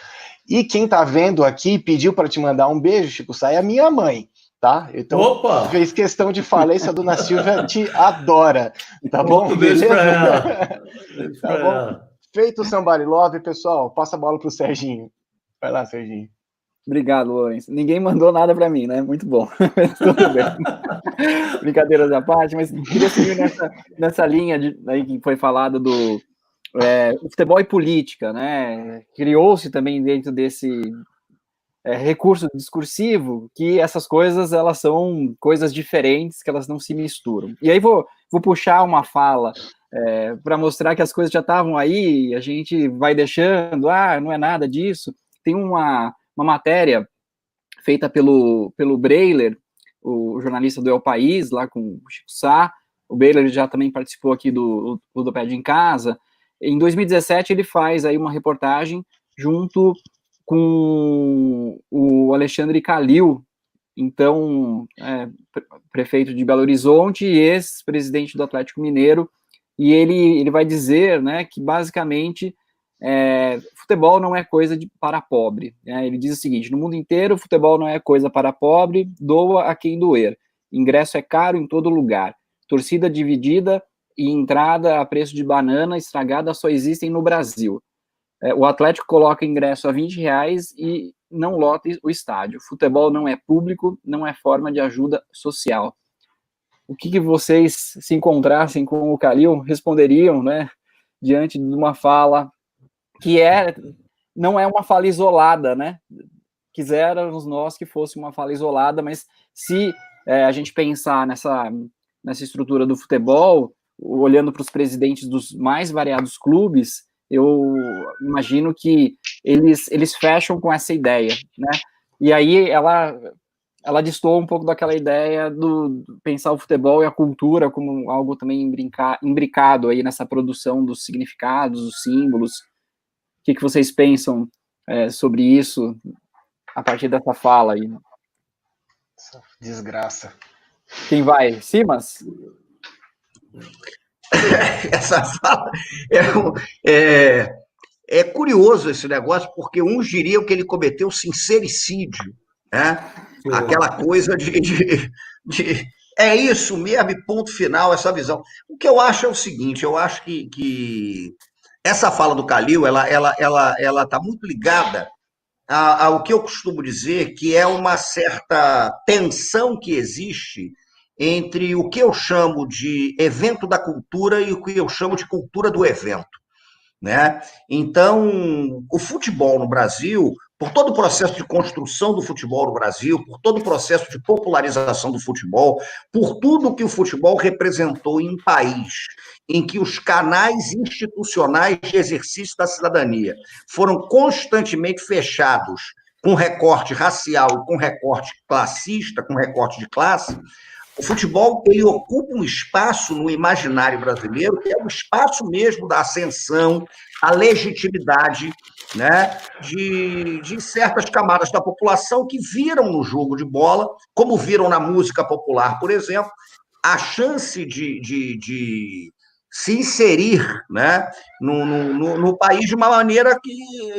[SPEAKER 1] E quem está vendo aqui pediu para te mandar um beijo, Chico Sá, é a minha mãe. Tá? Então,
[SPEAKER 3] Opa!
[SPEAKER 1] Fez questão de falar isso, a dona Silvia te adora, tá bom?
[SPEAKER 3] Outro beijo para ela.
[SPEAKER 1] Tá bom? Feito o somebody love, pessoal, passa a bola pro Serginho. Vai lá, Serginho.
[SPEAKER 4] Obrigado, Lourenço. Ninguém mandou nada para mim, né? Muito bom. Tudo bem. Brincadeiras à parte, mas queria seguir nessa linha aí que foi falado do futebol e política, né? Criou-se também dentro desse recurso discursivo que essas coisas, elas são coisas diferentes, que elas não se misturam. E aí vou puxar uma fala para mostrar que as coisas já estavam aí, a gente vai deixando, não é nada disso. Tem uma matéria feita pelo Breiler, o jornalista do El País, lá com o Chico Sá. O Breiler já também participou aqui do Ludopédio em Casa. Em 2017, ele faz aí uma reportagem junto com o Alexandre Calil, então prefeito de Belo Horizonte e ex-presidente do Atlético Mineiro, e ele vai dizer, né, que basicamente futebol não é coisa para pobre, né? Ele diz o seguinte: no mundo inteiro, futebol não é coisa para pobre, doa a quem doer, ingresso é caro em todo lugar, torcida dividida e entrada a preço de banana estragada só existem no Brasil. O Atlético coloca ingresso a R$20 e não lota o estádio. Futebol não é público, não é forma de ajuda social. O que vocês, se encontrassem com o Calil, responderiam, né, diante de uma fala que não é uma fala isolada, né? Quiséramos nós que fosse uma fala isolada, mas se a gente pensar nessa estrutura do futebol, olhando para os presidentes dos mais variados clubes, eu imagino que eles fecham com essa ideia, né? E aí ela destoa um pouco daquela ideia do pensar o futebol e a cultura como algo também imbricado aí nessa produção dos significados, dos símbolos. O que vocês pensam sobre isso a partir dessa fala aí?
[SPEAKER 1] Desgraça.
[SPEAKER 4] Quem vai? Simas?
[SPEAKER 2] essa fala é curioso esse negócio, porque uns diriam que ele cometeu sincericídio, né? Aquela coisa de é isso mesmo, e ponto final, essa visão. O que eu acho é o seguinte, eu acho que essa fala do Calil, ela está muito ligada ao que eu costumo dizer, que é uma certa tensão que existe entre o que eu chamo de evento da cultura e o que eu chamo de cultura do evento, né? Então, o futebol no Brasil, por todo o processo de construção do futebol no Brasil, por todo o processo de popularização do futebol, por tudo que o futebol representou em um país em que os canais institucionais de exercício da cidadania foram constantemente fechados com recorte racial, com recorte classista, com recorte de classe, o futebol ele ocupa um espaço no imaginário brasileiro que é um espaço mesmo da ascensão, a legitimidade, né, de certas camadas da população que viram no jogo de bola, como viram na música popular, por exemplo, a chance de se inserir, né, no país de uma maneira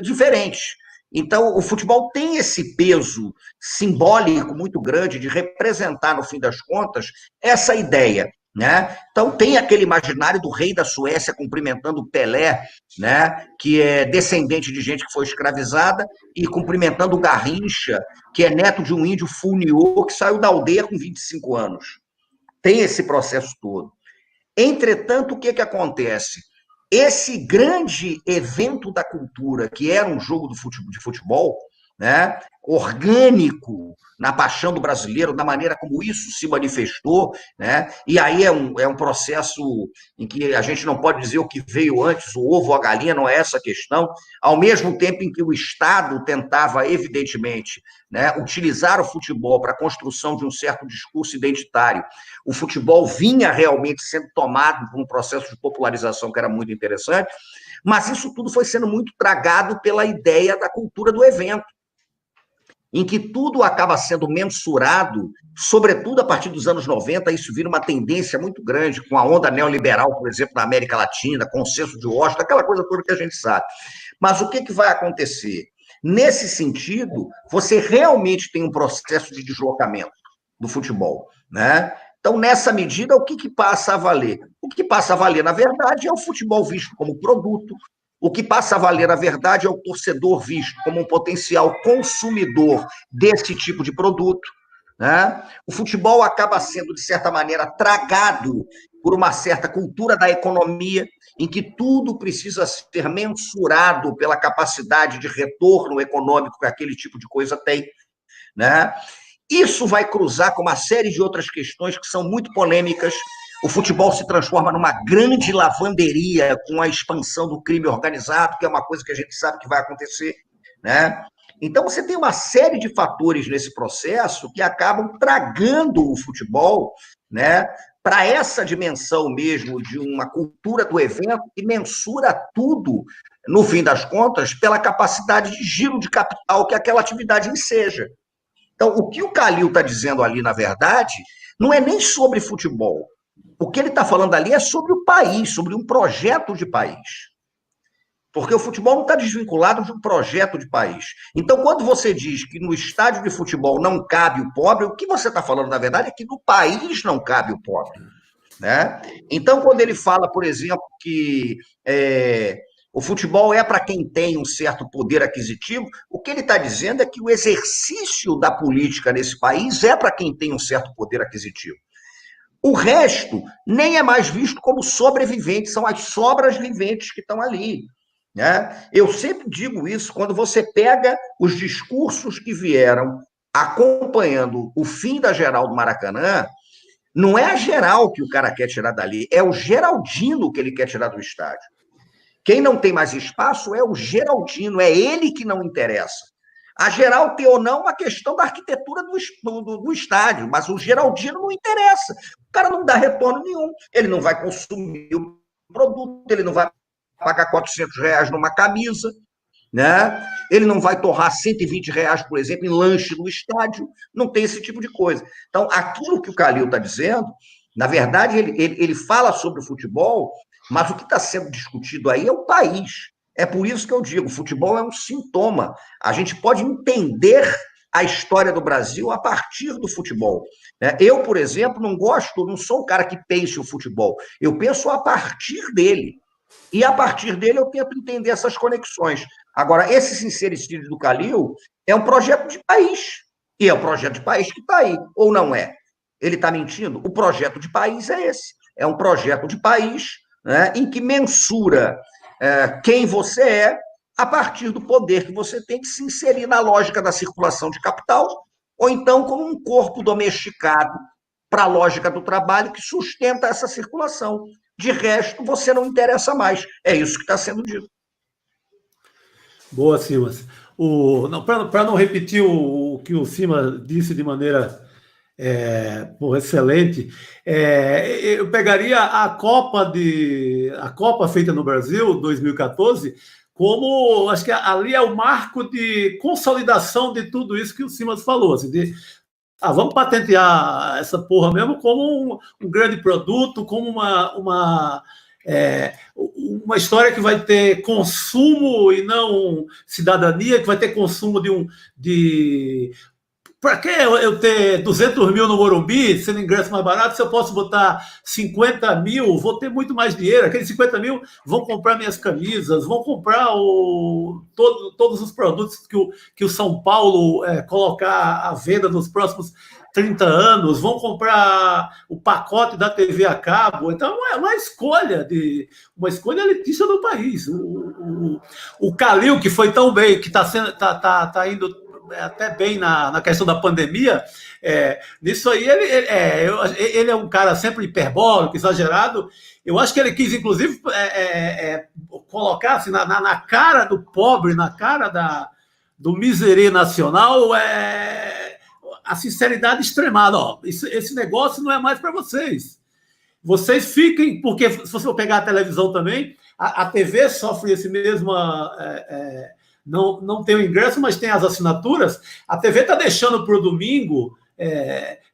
[SPEAKER 2] diferente. Então, o futebol tem esse peso simbólico muito grande de representar, no fim das contas, essa ideia, né? Então, tem aquele imaginário do rei da Suécia cumprimentando o Pelé, né? Que é descendente de gente que foi escravizada, e cumprimentando o Garrincha, que é neto de um índio Funiô, que saiu da aldeia com 25 anos. Tem esse processo todo. Entretanto, o que acontece? Esse grande evento da cultura, que era um jogo de futebol, né, orgânico na paixão do brasileiro, da maneira como isso se manifestou, né, e aí é um processo em que a gente não pode dizer o que veio antes, o ovo ou a galinha, não é essa a questão, ao mesmo tempo em que o Estado tentava, evidentemente, né, utilizar o futebol para a construção de um certo discurso identitário, o futebol vinha realmente sendo tomado por um processo de popularização que era muito interessante, mas isso tudo foi sendo muito tragado pela ideia da cultura do evento, em que tudo acaba sendo mensurado, sobretudo a partir dos anos 90, isso vira uma tendência muito grande, com a onda neoliberal, por exemplo, na América Latina, consenso de Washington, aquela coisa toda que a gente sabe. Mas o que vai acontecer? Nesse sentido, você realmente tem um processo de deslocamento do futebol, né? Então, nessa medida, o que passa a valer? O que passa a valer, na verdade, é o futebol visto como produto. O que passa a valer, na verdade, é o torcedor visto como um potencial consumidor desse tipo de produto, né? O futebol acaba sendo, de certa maneira, tragado por uma certa cultura da economia, em que tudo precisa ser mensurado pela capacidade de retorno econômico que aquele tipo de coisa tem, né? Isso vai cruzar com uma série de outras questões que são muito polêmicas. O futebol se transforma numa grande lavanderia com a expansão do crime organizado, que é uma coisa que a gente sabe que vai acontecer, né? Então, você tem uma série de fatores nesse processo que acabam tragando o futebol, né, para essa dimensão mesmo de uma cultura do evento que mensura tudo, no fim das contas, pela capacidade de giro de capital que aquela atividade enseja. Então, o que o Calil está dizendo ali, na verdade, não é nem sobre futebol. O que ele está falando ali é sobre o país, sobre um projeto de país. Porque o futebol não está desvinculado de um projeto de país. Então, quando você diz que no estádio de futebol não cabe o pobre, o que você está falando, na verdade, é que no país não cabe o pobre, né? Então, quando ele fala, por exemplo, que o futebol é para quem tem um certo poder aquisitivo, o que ele está dizendo é que o exercício da política nesse país é para quem tem um certo poder aquisitivo. O resto nem é mais visto como sobreviventes, são as sobras viventes que estão ali, né? Eu sempre digo isso, quando você pega os discursos que vieram acompanhando o fim da geral do Maracanã, não é a geral que o cara quer tirar dali, é o Geraldino que ele quer tirar do estádio. Quem não tem mais espaço é o Geraldino, é ele que não interessa. A geral tem ou não uma questão da arquitetura do estádio, mas o Geraldino não interessa. O cara não dá retorno nenhum, ele não vai consumir o produto, ele não vai pagar R$400 numa camisa, né? Ele não vai torrar R$120, por exemplo, em lanche no estádio, não tem esse tipo de coisa. Então, aquilo que o Calil está dizendo Na verdade, ele fala sobre o futebol, mas o que está sendo discutido aí é o país. É por isso que eu digo, o futebol é um sintoma. A gente pode entender a história do Brasil a partir do futebol. Eu, por exemplo, não sou um cara que pense o futebol. Eu penso a partir dele. E a partir dele eu tento entender essas conexões. Agora, esse sincericídio do Calil é um projeto de país. E é um projeto de país que está aí, ou não é? Ele está mentindo? O projeto de país é esse. É um projeto de país, né, em que mensura quem você é a partir do poder que você tem que se inserir na lógica da circulação de capital, ou então como um corpo domesticado para a lógica do trabalho que sustenta essa circulação. De resto, você não interessa mais. É isso que está sendo dito.
[SPEAKER 3] Boa, Simas. Para não repetir o que o Simas disse de maneira excelente, eu pegaria a Copa feita no Brasil, 2014, como, acho que ali é o marco de consolidação de tudo isso que o Simas falou, assim, vamos patentear essa porra mesmo como um grande produto, como uma história que vai ter consumo e não cidadania, que vai ter consumo Para que eu ter 200 mil no Morumbi, sendo ingresso mais barato, se eu posso botar 50 mil, vou ter muito mais dinheiro. Aqueles 50 mil vão comprar minhas camisas, vão comprar todos os produtos que o São Paulo colocar à venda nos próximos 30 anos, vão comprar o pacote da TV a cabo. Então, é uma escolha elitista do país. O Calil, que foi tão bem, que está indo até bem na questão da pandemia, nisso aí ele é um cara sempre hiperbólico, exagerado. Eu acho que ele quis, inclusive, colocar assim, na cara do pobre, na cara do miserê nacional, a sinceridade extremada. Esse negócio não é mais para vocês. Vocês fiquem, porque se você for pegar a televisão também, a TV sofre esse mesmo... Não tem o ingresso, mas tem as assinaturas. A TV está deixando para o domingo,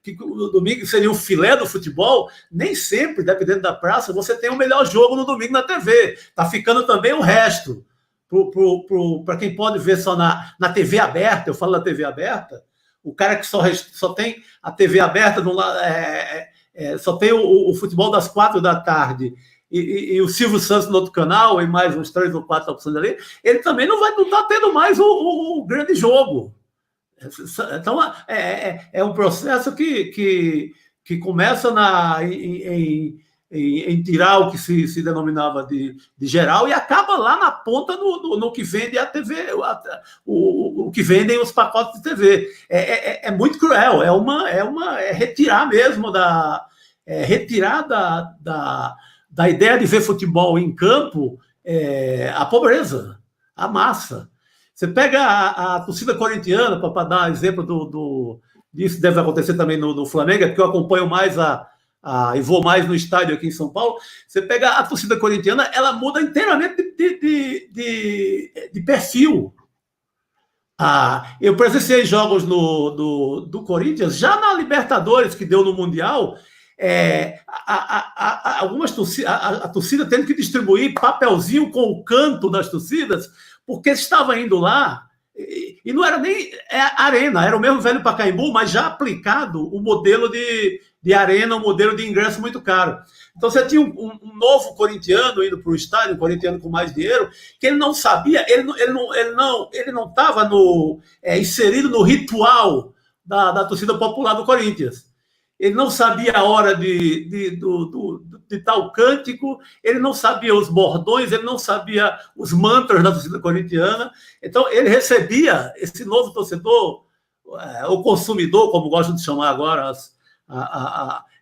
[SPEAKER 3] que o domingo seria o filé do futebol. Nem sempre, dependendo da praça, você tem o melhor jogo no domingo na TV. Está ficando também o resto. Para quem pode ver só na TV aberta, eu falo da TV aberta, o cara que só tem a TV aberta, só tem o futebol das 4 da tarde, e o Silvio Santos no outro canal, e mais uns 3 ou 4 opções ali, ele também não está tendo mais o grande jogo. Então, é um processo que começa em tirar o que se denominava de geral e acaba lá na ponta no que vende a TV, o que vendem os pacotes de TV. É muito cruel, é retirar mesmo retirar da ideia de ver futebol em campo a pobreza, a massa. Você pega a torcida corintiana, para dar exemplo disso, deve acontecer também no Flamengo, porque eu acompanho mais e vou mais no estádio aqui em São Paulo. Você pega a torcida corintiana, ela muda inteiramente de perfil. Eu presenciei jogos do Corinthians, já na Libertadores, que deu no Mundial, algumas a torcida tendo que distribuir papelzinho com o canto das torcidas, porque estava indo lá, e não era nem arena, era o mesmo velho Pacaembu, mas já aplicado o modelo de arena, um modelo de ingresso muito caro. Então você tinha um novo corintiano indo para o estádio, um corintiano com mais dinheiro, que ele não sabia, ele não estava inserido no ritual da torcida popular do Corinthians. Ele não sabia a hora de tal cântico, ele não sabia os bordões, ele não sabia os mantras da torcida corintiana. Então, ele recebia esse novo torcedor, o consumidor, como gostam de chamar agora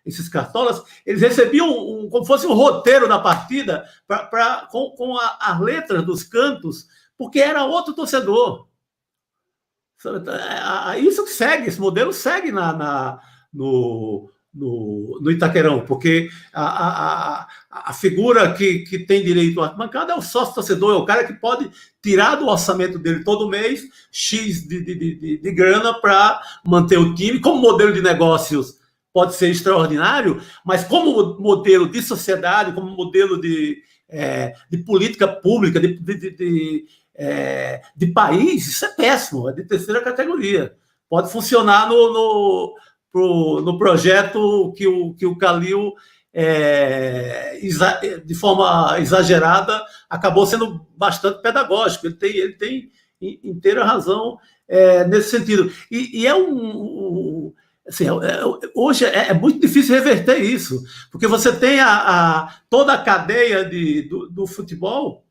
[SPEAKER 3] esses cartolas, eles recebiam como fosse um roteiro da partida com as letras dos cantos, porque era outro torcedor. Isso que segue, esse modelo segue no Itaquerão, porque a figura que tem direito à arquibancada é o sócio-torcedor, é o cara que pode tirar do orçamento dele todo mês X de grana para manter o time, como modelo de negócios pode ser extraordinário, mas como modelo de sociedade, como modelo de política pública, de país, isso é péssimo, é de terceira categoria. Pode funcionar no projeto que o Khalil, de forma exagerada, acabou sendo bastante pedagógico. Ele tem inteira razão nesse sentido. E assim, hoje é muito difícil reverter isso, porque você tem toda a cadeia do futebol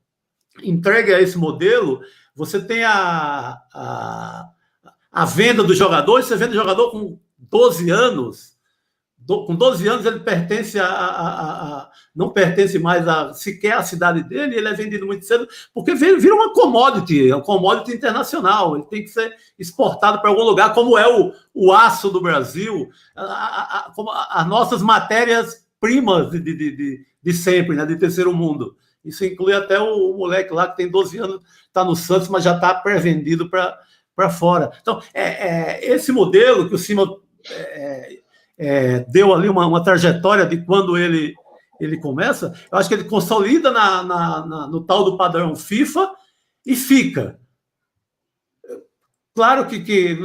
[SPEAKER 3] entregue a esse modelo. Você tem a venda dos jogadores. Você vende o jogador com 12 anos. Com 12 anos ele não pertence mais sequer à cidade dele, ele é vendido muito cedo, porque vira uma commodity internacional, ele tem que ser exportado para algum lugar, como é o aço do Brasil, como as nossas matérias-primas de sempre, né, de terceiro mundo. Isso inclui até o moleque lá que tem 12 anos, está no Santos, mas já está pré-vendido para fora. Então, esse modelo que o Cima deu ali uma trajetória de quando ele começa, eu acho que ele consolida no tal do padrão FIFA e fica. Claro que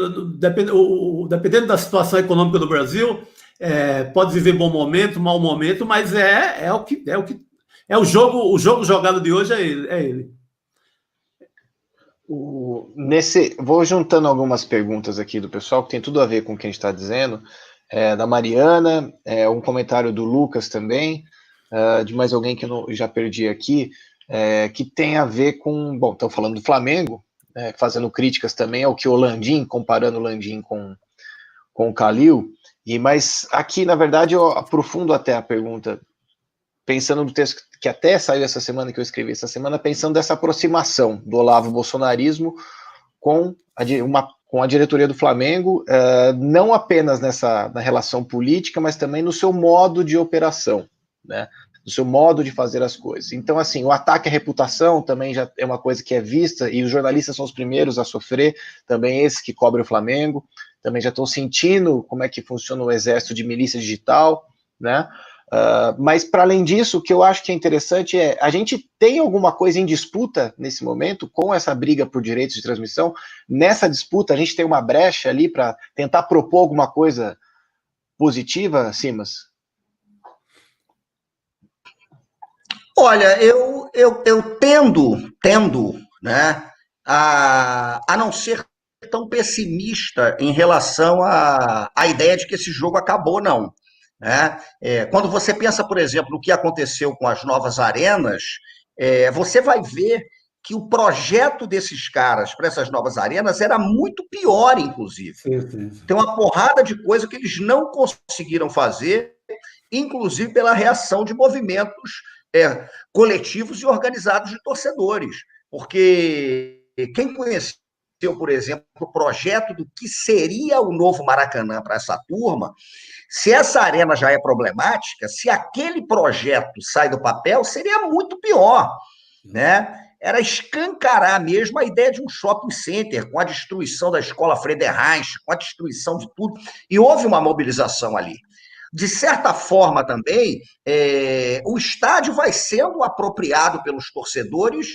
[SPEAKER 3] dependendo da situação econômica do Brasil, pode viver bom momento, mau momento, mas o jogo jogado de hoje é ele.
[SPEAKER 1] Vou juntando algumas perguntas aqui do pessoal que tem tudo a ver com o que a gente está dizendo. Da Mariana, um comentário do Lucas também, de mais alguém que eu já perdi aqui, que tem a ver com... Bom, estão falando do Flamengo, fazendo críticas também ao que o Landim, comparando o Landim com o Khalil, mas aqui, na verdade, eu aprofundo até a pergunta, pensando no texto que até saiu essa semana, que eu escrevi essa semana, pensando dessa aproximação do Olavo bolsonarismo com a diretoria do Flamengo, não apenas na relação política, mas também no seu modo de operação, né? No seu modo de fazer as coisas. Então, assim, o ataque à reputação também já é uma coisa que é vista, e os jornalistas são os primeiros a sofrer, também esses que cobrem o Flamengo, também já estão sentindo como é que funciona o exército de milícia digital, né? Mas, para além disso, o que eu acho que é interessante a gente tem alguma coisa em disputa nesse momento, com essa briga por direitos de transmissão. Nessa disputa, a gente tem uma brecha ali para tentar propor alguma coisa positiva, Simas?
[SPEAKER 2] Olha, eu tendo, né, a não ser tão pessimista em relação à ideia de que esse jogo acabou, não. Né? Quando você pensa, por exemplo, no que aconteceu com as novas arenas, você vai ver que o projeto desses caras para essas novas arenas era muito pior, inclusive.
[SPEAKER 3] Sim.
[SPEAKER 2] Tem uma porrada de coisa que eles não conseguiram fazer, inclusive pela reação de movimentos coletivos e organizados de torcedores. Porque quem conheceu, por exemplo, o projeto do que seria o novo Maracanã para essa turma, se essa arena já é problemática, se aquele projeto sai do papel, seria muito pior, né? Era escancarar mesmo a ideia de um shopping center, com a destruição da escola Frederich, com a destruição de tudo, e houve uma mobilização ali. De certa forma também, o estádio vai sendo apropriado pelos torcedores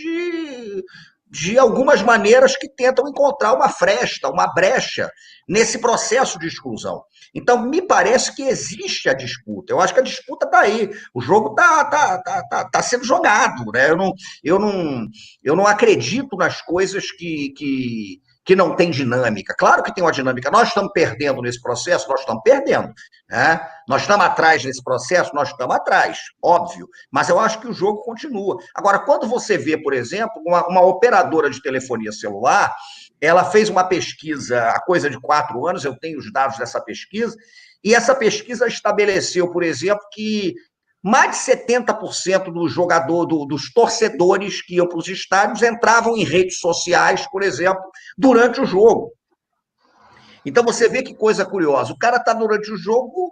[SPEAKER 2] de algumas maneiras que tentam encontrar uma fresta, uma brecha nesse processo de exclusão. Então, me parece que existe a disputa. Eu acho que a disputa está aí. O jogo tá sendo jogado. Né? Eu não acredito nas coisas que não tem dinâmica. Claro que tem uma dinâmica. Nós estamos perdendo nesse processo, nós estamos perdendo. Né? Nós estamos atrás nesse processo, nós estamos atrás, óbvio. Mas eu acho que o jogo continua. Agora, quando você vê, por exemplo, uma operadora de telefonia celular, ela fez uma pesquisa há coisa de 4 anos, eu tenho os dados dessa pesquisa, e essa pesquisa estabeleceu, por exemplo, que mais de 70% dos torcedores que iam para os estádios entravam em redes sociais, por exemplo, durante o jogo. Então você vê que coisa curiosa. O cara está durante o jogo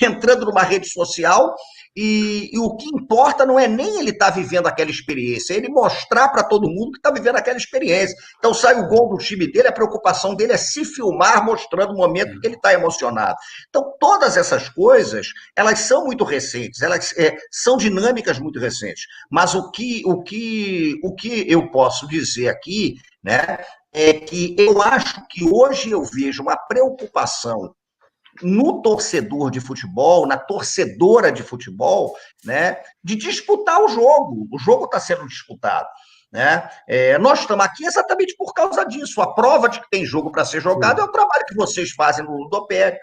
[SPEAKER 2] entrando numa rede social e o que importa não é nem ele estar vivendo aquela experiência, é ele mostrar para todo mundo que está vivendo aquela experiência. Então sai o gol do time dele, a preocupação dele é se filmar mostrando o momento que ele está emocionado. Então todas essas coisas, elas são muito recentes, elas são dinâmicas muito recentes. Mas o que eu posso dizer aqui, né, é que eu acho que hoje eu vejo uma preocupação no torcedor de futebol, na torcedora de futebol, né, de disputar o jogo. O jogo está sendo disputado. Né? Nós estamos aqui exatamente por causa disso. A prova de que tem jogo para ser jogado é o trabalho que vocês fazem no Ludopédio.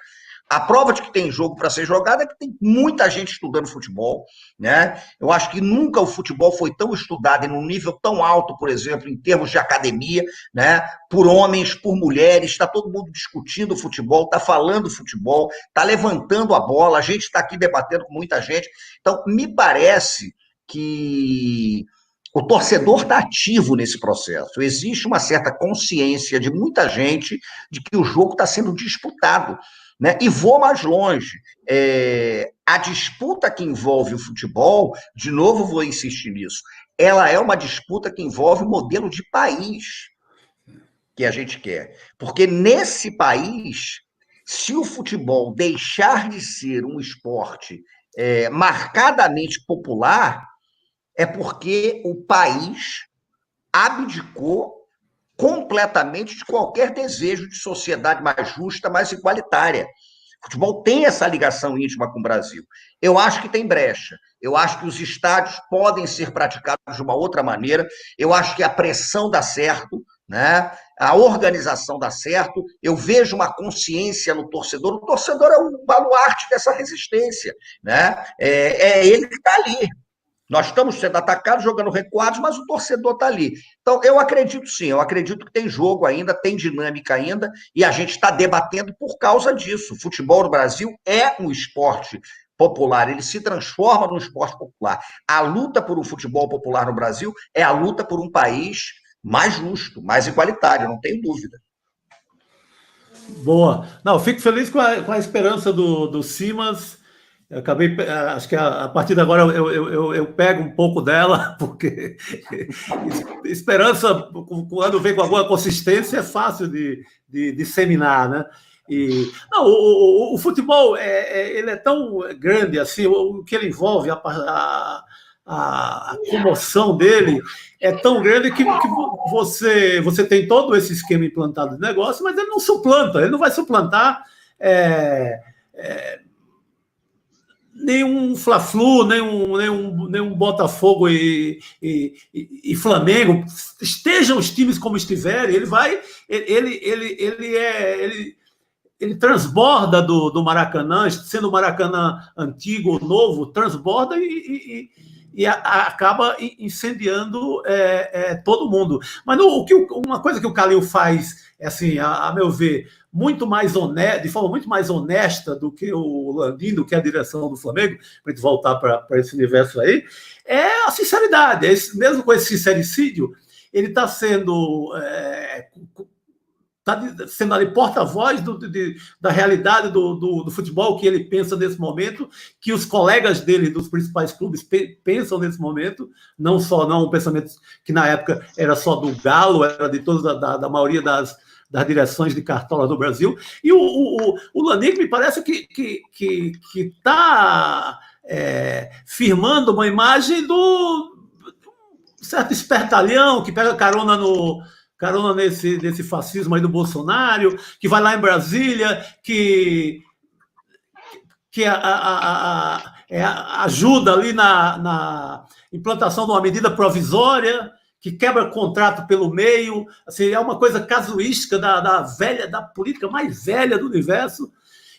[SPEAKER 2] A prova de que tem jogo para ser jogado é que tem muita gente estudando futebol, né? Eu acho que nunca o futebol foi tão estudado e num nível tão alto, por exemplo, em termos de academia, né? Por homens, por mulheres, está todo mundo discutindo futebol, está falando futebol, está levantando a bola, a gente está aqui debatendo com muita gente. Então, me parece que o torcedor está ativo nesse processo. Existe uma certa consciência de muita gente de que o jogo está sendo disputado. Né? E vou mais longe. A disputa que envolve o futebol, de novo vou insistir nisso, ela é uma disputa que envolve o modelo de país que a gente quer. Porque nesse país, se o futebol deixar de ser um esporte marcadamente popular, é porque o país abdicou completamente de qualquer desejo de sociedade mais justa, mais igualitária. O futebol tem essa ligação íntima com o Brasil. Eu acho que tem brecha. Eu acho que os estádios podem ser praticados de uma outra maneira. Eu acho que a pressão dá certo, né? A organização dá certo. Eu vejo uma consciência no torcedor. O torcedor é o baluarte dessa resistência, né? É ele que está ali. Nós estamos sendo atacados, jogando recuados, mas o torcedor está ali. Então, eu acredito sim, eu acredito que tem jogo ainda, tem dinâmica ainda, e a gente está debatendo por causa disso. O futebol no Brasil é um esporte popular, ele se transforma num esporte popular. A luta por um futebol popular no Brasil é a luta por um país mais justo, mais igualitário, não tenho dúvida.
[SPEAKER 3] Boa. Não, fico feliz com a esperança do Simas. Eu acabei, acho que a partir de agora eu pego um pouco dela, porque esperança, quando vem com alguma consistência, é fácil de disseminar, né? E, não, o futebol ele é tão grande assim, o que ele envolve, a comoção dele é tão grande que você tem todo esse esquema implantado de negócio, mas ele não suplanta, ele não vai suplantar nenhum Fla-Flu, nenhum Botafogo e Flamengo, estejam os times como estiverem, ele transborda do Maracanã, sendo o Maracanã antigo ou novo, transborda e acaba incendiando todo mundo. Mas uma coisa que o Calil faz, assim, a meu ver, de forma muito mais honesta do que o Landim, do que a direção do Flamengo, para a gente voltar para esse universo aí, é a sinceridade. Mesmo com esse sincericídio, ele está sendo ali porta-voz da realidade do futebol que ele pensa nesse momento, que os colegas dele dos principais clubes pensam nesse momento, não um pensamento que na época era só do Galo, era de toda da maioria das direções de cartola do Brasil. E o Landim me parece que está firmando uma imagem do certo espertalhão que pega carona nesse fascismo aí do Bolsonaro, que vai lá em Brasília, que ajuda ali na implantação de uma medida provisória, que quebra contrato pelo meio, assim, é uma coisa casuística da política mais velha do universo.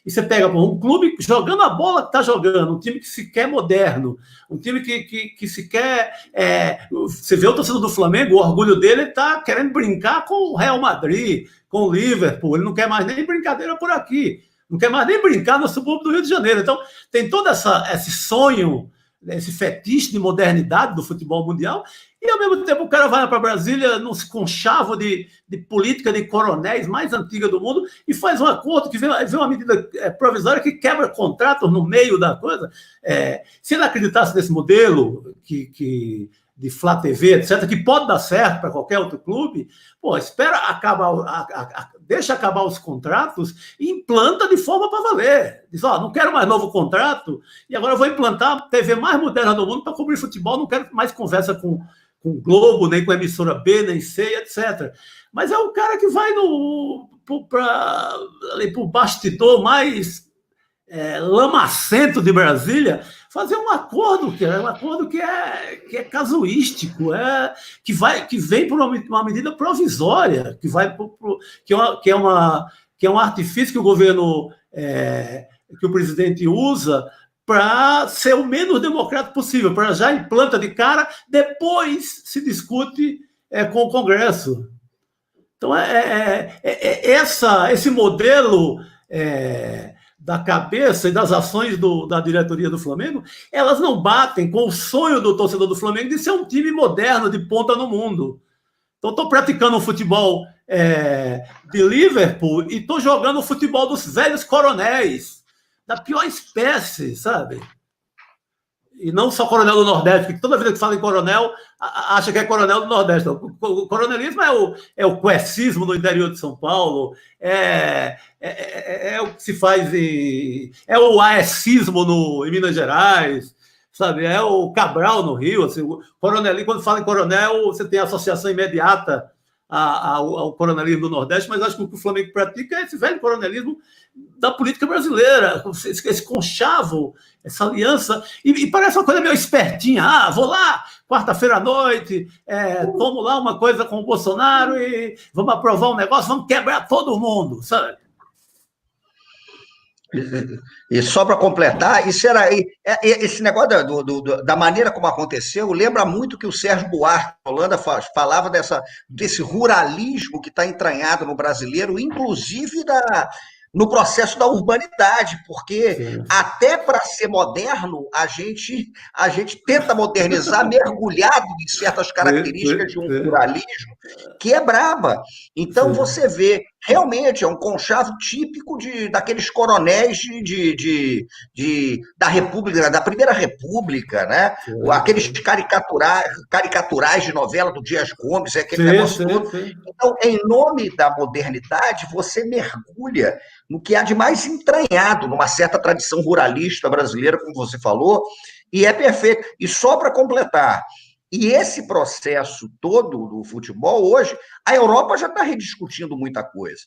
[SPEAKER 3] E você pega um clube jogando a bola que está jogando, um time que se quer moderno, um time que se quer... você vê o torcedor do Flamengo, o orgulho dele está querendo brincar com o Real Madrid, com o Liverpool, ele não quer mais nem brincadeira por aqui, não quer mais nem brincar no subúrbio do Rio de Janeiro. Então, tem todo esse sonho esse fetiche de modernidade do futebol mundial, e ao mesmo tempo o cara vai para Brasília num conchavo de política de coronéis mais antiga do mundo e faz um acordo que vem uma medida provisória que quebra contratos no meio da coisa. Se ele acreditasse nesse modelo de Flá TV, etc., que pode dar certo para qualquer outro clube, espera acabar, deixa acabar os contratos e implanta de forma para valer. Diz, não quero mais novo contrato e agora eu vou implantar a TV mais moderna do mundo para cobrir futebol, não quero mais conversa com Globo, nem com emissora B, nem C, etc. Mas é o cara que vai para o bastidor mais lamacento de Brasília fazer um acordo que é casuístico, que vem por uma medida provisória, que é um artifício que o governo, que o presidente usa para ser o menos democrático possível, para já implanta de cara, depois se discute com o Congresso. Então, esse modelo da cabeça e das ações da diretoria do Flamengo, elas não batem com o sonho do torcedor do Flamengo de ser um time moderno, de ponta no mundo. Então, estou praticando um futebol de Liverpool e estou jogando o futebol dos velhos coronéis, da pior espécie, sabe? E não só coronel do Nordeste, porque toda vida que fala em coronel, acha que é coronel do Nordeste. O coronelismo é o cuecismo no interior de São Paulo, é o que se faz é o aecismo em Minas Gerais, sabe? É o Cabral no Rio. Assim, o coronelismo, quando fala em coronel, você tem associação imediata ao coronelismo do Nordeste, mas acho que o que o Flamengo pratica é esse velho coronelismo da política brasileira, esse conchavo, essa aliança, e parece uma coisa meio espertinha. Vou lá, quarta-feira à noite, tomo lá uma coisa com o Bolsonaro e vamos aprovar um negócio, vamos quebrar todo mundo, sabe?
[SPEAKER 2] E só para completar, esse negócio da maneira como aconteceu, lembra muito que o Sérgio Buarque de Holanda falava desse ruralismo que está entranhado no brasileiro, inclusive no processo da urbanidade, porque sim, até para ser moderno, a gente tenta modernizar mergulhado em certas características de um ruralismo que é braba. Então, sim, você vê, realmente, é um conchavo típico daqueles coronéis da República, da Primeira República, né? Sim, aqueles caricaturais de novela do Dias Gomes, aquele negócio todo. Sim. Então, em nome da modernidade, você mergulha no que há de mais entranhado numa certa tradição ruralista brasileira, como você falou, e é perfeito. E só para completar, e esse processo todo do futebol, hoje, a Europa já está rediscutindo muita coisa.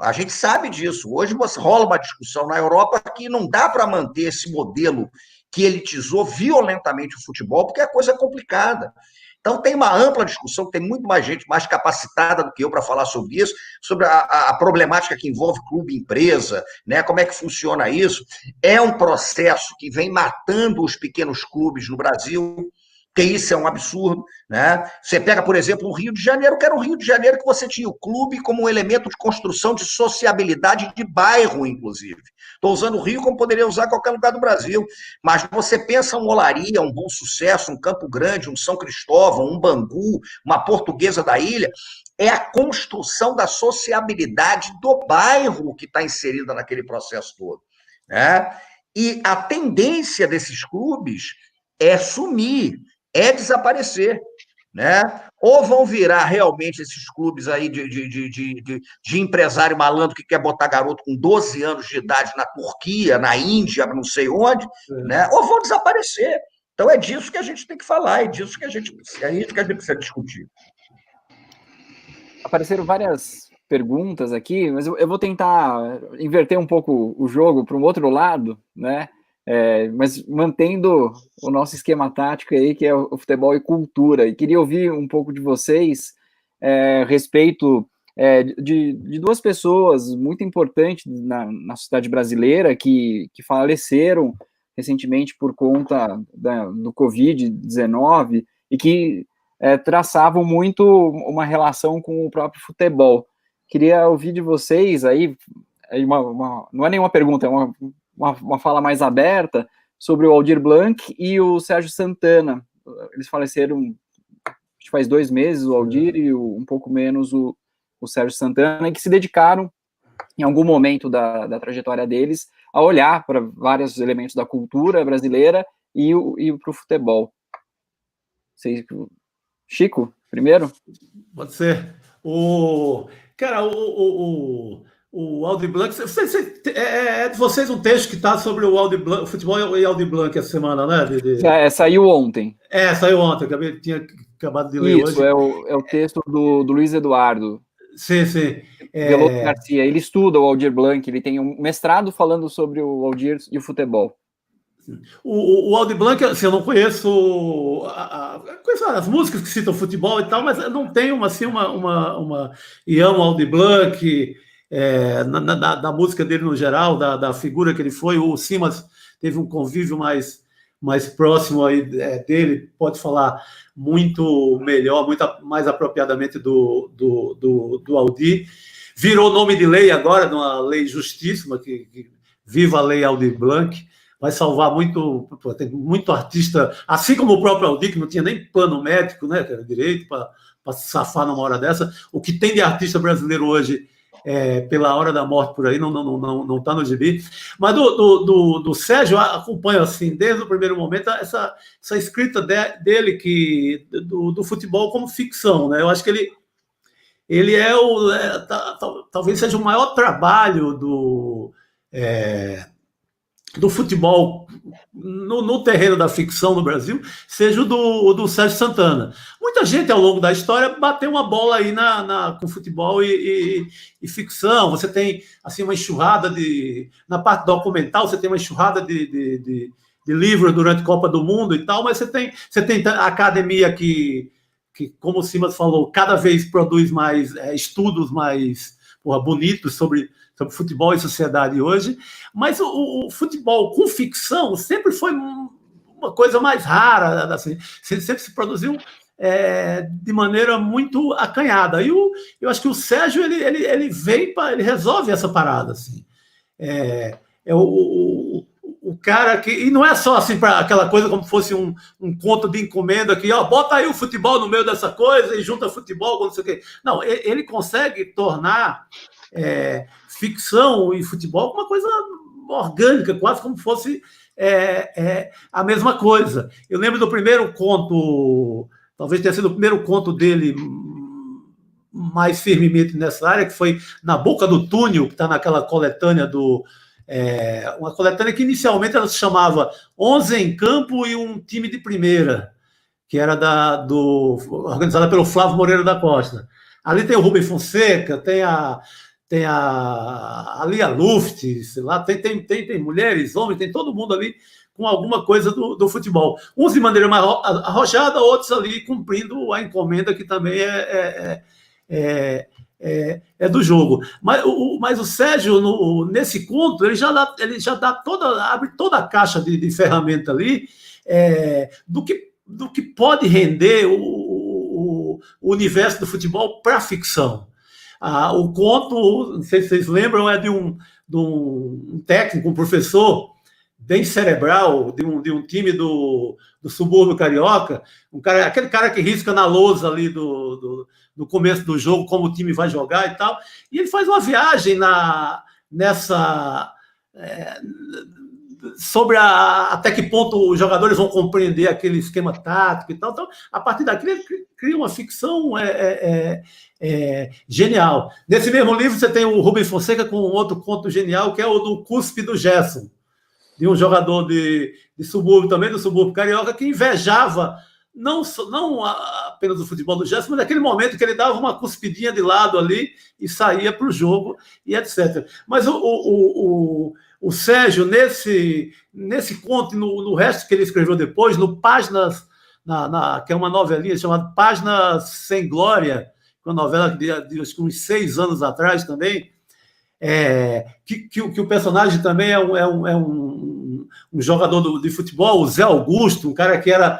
[SPEAKER 2] A gente sabe disso. Hoje rola uma discussão na Europa que não dá para manter esse modelo que elitizou violentamente o futebol, porque a coisa é complicada. Então, tem uma ampla discussão, tem muito mais gente mais capacitada do que eu para falar sobre isso, sobre a problemática que envolve clube e empresa, né? Como é que funciona isso. É um processo que vem matando os pequenos clubes no Brasil, que isso é um absurdo, né? Você pega, por exemplo, o Rio de Janeiro, que era o Rio de Janeiro que você tinha o clube como um elemento de construção de sociabilidade de bairro, inclusive. Estou usando o Rio como poderia usar qualquer lugar do Brasil, mas você pensa um Olaria, um Bom Sucesso, um Campo Grande, um São Cristóvão, um Bangu, uma Portuguesa da Ilha, é a construção da sociabilidade do bairro que está inserida naquele processo todo, né? E a tendência desses clubes é sumir, é desaparecer, né? Ou vão virar realmente esses clubes aí de empresário malandro que quer botar garoto com 12 anos de idade na Turquia, na Índia, não sei onde, né? Ou vão desaparecer. Então é disso que a gente tem que falar, é disso que a gente precisa discutir.
[SPEAKER 4] Apareceram várias perguntas aqui, mas eu vou tentar inverter um pouco o jogo para um outro lado, né? Mas mantendo o nosso esquema tático aí, que é o futebol e cultura, e queria ouvir um pouco de vocês a respeito de duas pessoas muito importantes na sociedade brasileira que faleceram recentemente por conta do Covid-19 e que traçavam muito uma relação com o próprio futebol. Queria ouvir de vocês aí, não é nenhuma pergunta, é uma fala mais aberta sobre o Aldir Blanc e o Sérgio Santana. Eles faleceram, acho que faz 2 meses, o Aldir, e um pouco menos o Sérgio Santana, e que se dedicaram, em algum momento da trajetória deles, a olhar para vários elementos da cultura brasileira e para o futebol. Chico, primeiro?
[SPEAKER 3] Pode ser. Cara, o Aldir Blanc, é de vocês um texto que está sobre o Aldir Blanc, o futebol e Aldir Blanc essa semana, né?
[SPEAKER 4] Saiu ontem.
[SPEAKER 3] Saiu ontem, tinha acabado de ler hoje.
[SPEAKER 4] Isso, é o texto do Luiz Eduardo.
[SPEAKER 3] Sim.
[SPEAKER 4] Veloso Garcia, ele estuda o Aldir Blanc, ele tem um mestrado falando sobre o Aldir e o futebol.
[SPEAKER 3] O Aldir Blanc, assim, eu não conheço, conheço as músicas que citam futebol e tal, mas eu não tenho e amo o Aldir Blanc, da música dele no geral, da figura que ele foi. O Simas teve um convívio mais próximo aí dele, pode falar muito melhor, muito mais apropriadamente do Aldir. Virou nome de lei agora, numa lei justíssima, que viva a lei Aldir Blanc. Vai salvar muito, tem muito artista, assim como o próprio Aldir, que não tinha nem plano médico, né, que era direito para se safar numa hora dessa. O que tem de artista brasileiro hoje, pela hora da morte por aí, não está no gibi. Mas do Sérgio, eu acompanho assim, desde o primeiro momento, essa escrita dele do futebol como ficção, né? Eu acho que ele talvez seja o maior trabalho do futebol no terreno da ficção no Brasil, seja o do Sérgio Santana. Muita gente, ao longo da história, bateu uma bola aí com futebol e ficção. Você tem assim, uma enxurrada na parte documental, você tem uma enxurrada de livros durante a Copa do Mundo e tal, mas você tem a academia que, como o Simas falou, cada vez produz mais estudos mais bonitos sobre futebol e sociedade hoje, mas o futebol com ficção sempre foi uma coisa mais rara, assim, sempre se produziu de maneira muito acanhada. E eu acho que o Sérgio ele vem ele resolve essa parada, assim. O cara que, e não é só assim para aquela coisa como fosse um conto de encomenda que bota aí o futebol no meio dessa coisa e junta futebol com não sei o quê. Não, ele consegue tornar ficção e futebol uma coisa orgânica, quase como fosse a mesma coisa. Eu lembro do primeiro conto, talvez tenha sido o primeiro conto dele mais firmemente nessa área, que foi Na Boca do Túnel, que está naquela coletânea uma coletânea que inicialmente ela se chamava 11 em Campo e um Time de Primeira, que era organizada pelo Flávio Moreira da Costa. Ali tem o Rubem Fonseca, tem a Lia Luft, sei lá, tem mulheres, homens, tem todo mundo ali com alguma coisa do futebol. Uns de maneira mais arrojada, outros ali cumprindo a encomenda que também é do jogo. Mas o Sérgio, nesse conto, ele já abre toda a caixa de ferramenta ali do que pode render o universo do futebol para a ficção. O conto, não sei se vocês lembram, é de um técnico, um professor bem cerebral, de um time do subúrbio carioca, aquele cara que risca na lousa ali no começo do jogo como o time vai jogar e tal, e ele faz uma viagem sobre até que ponto os jogadores vão compreender aquele esquema tático e tal. Então, a partir daquilo, ele cria uma ficção genial. Nesse mesmo livro, você tem o Rubem Fonseca com outro conto genial, que é o do Cuspe do Gerson, de um jogador de subúrbio também, do subúrbio carioca, que invejava não apenas o futebol do Gerson, mas naquele momento que ele dava uma cuspidinha de lado ali e saía para o jogo e etc. Mas o Sérgio, nesse conto e no resto que ele escreveu depois, no Páginas, que é uma novelinha chamada Páginas Sem Glória, uma novela de acho que uns 6 anos atrás também, que o personagem também é um jogador de futebol, o Zé Augusto, um cara que era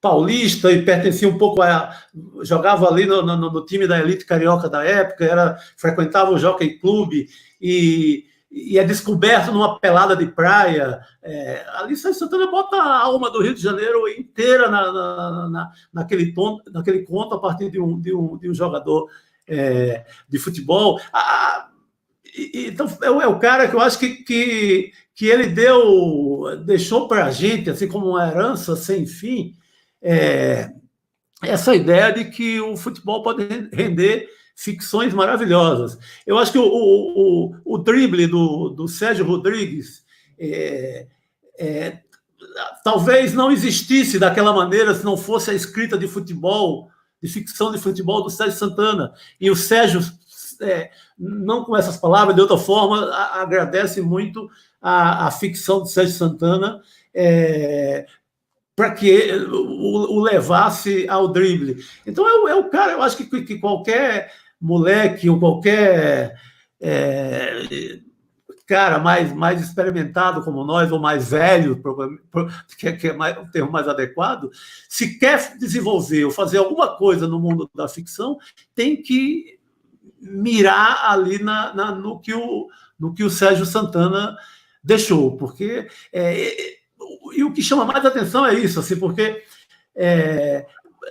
[SPEAKER 3] paulista e pertencia um pouco jogava ali no time da elite carioca da época, frequentava o Jockey Club e e é descoberto numa pelada de praia. Ali Sérgio Santana bota a alma do Rio de Janeiro inteira naquele conto a partir de um jogador de futebol. Então, é o cara que eu acho que ele deixou para a gente, assim como uma herança sem fim, essa ideia de que o futebol pode render ficções maravilhosas. Eu acho que o drible do Sérgio Rodrigues talvez não existisse daquela maneira se não fosse a escrita de futebol, de ficção de futebol do Sérgio Santana. E o Sérgio, não com essas palavras, de outra forma, agradece muito a ficção do Sérgio Santana para que o levasse ao drible. Então, é o cara, eu acho que qualquer moleque ou qualquer cara mais experimentado como nós, ou mais velho, que é o termo mais adequado, se quer desenvolver ou fazer alguma coisa no mundo da ficção, tem que mirar ali no que o Sérgio Santana deixou, porque e o que chama mais atenção é isso, assim, porque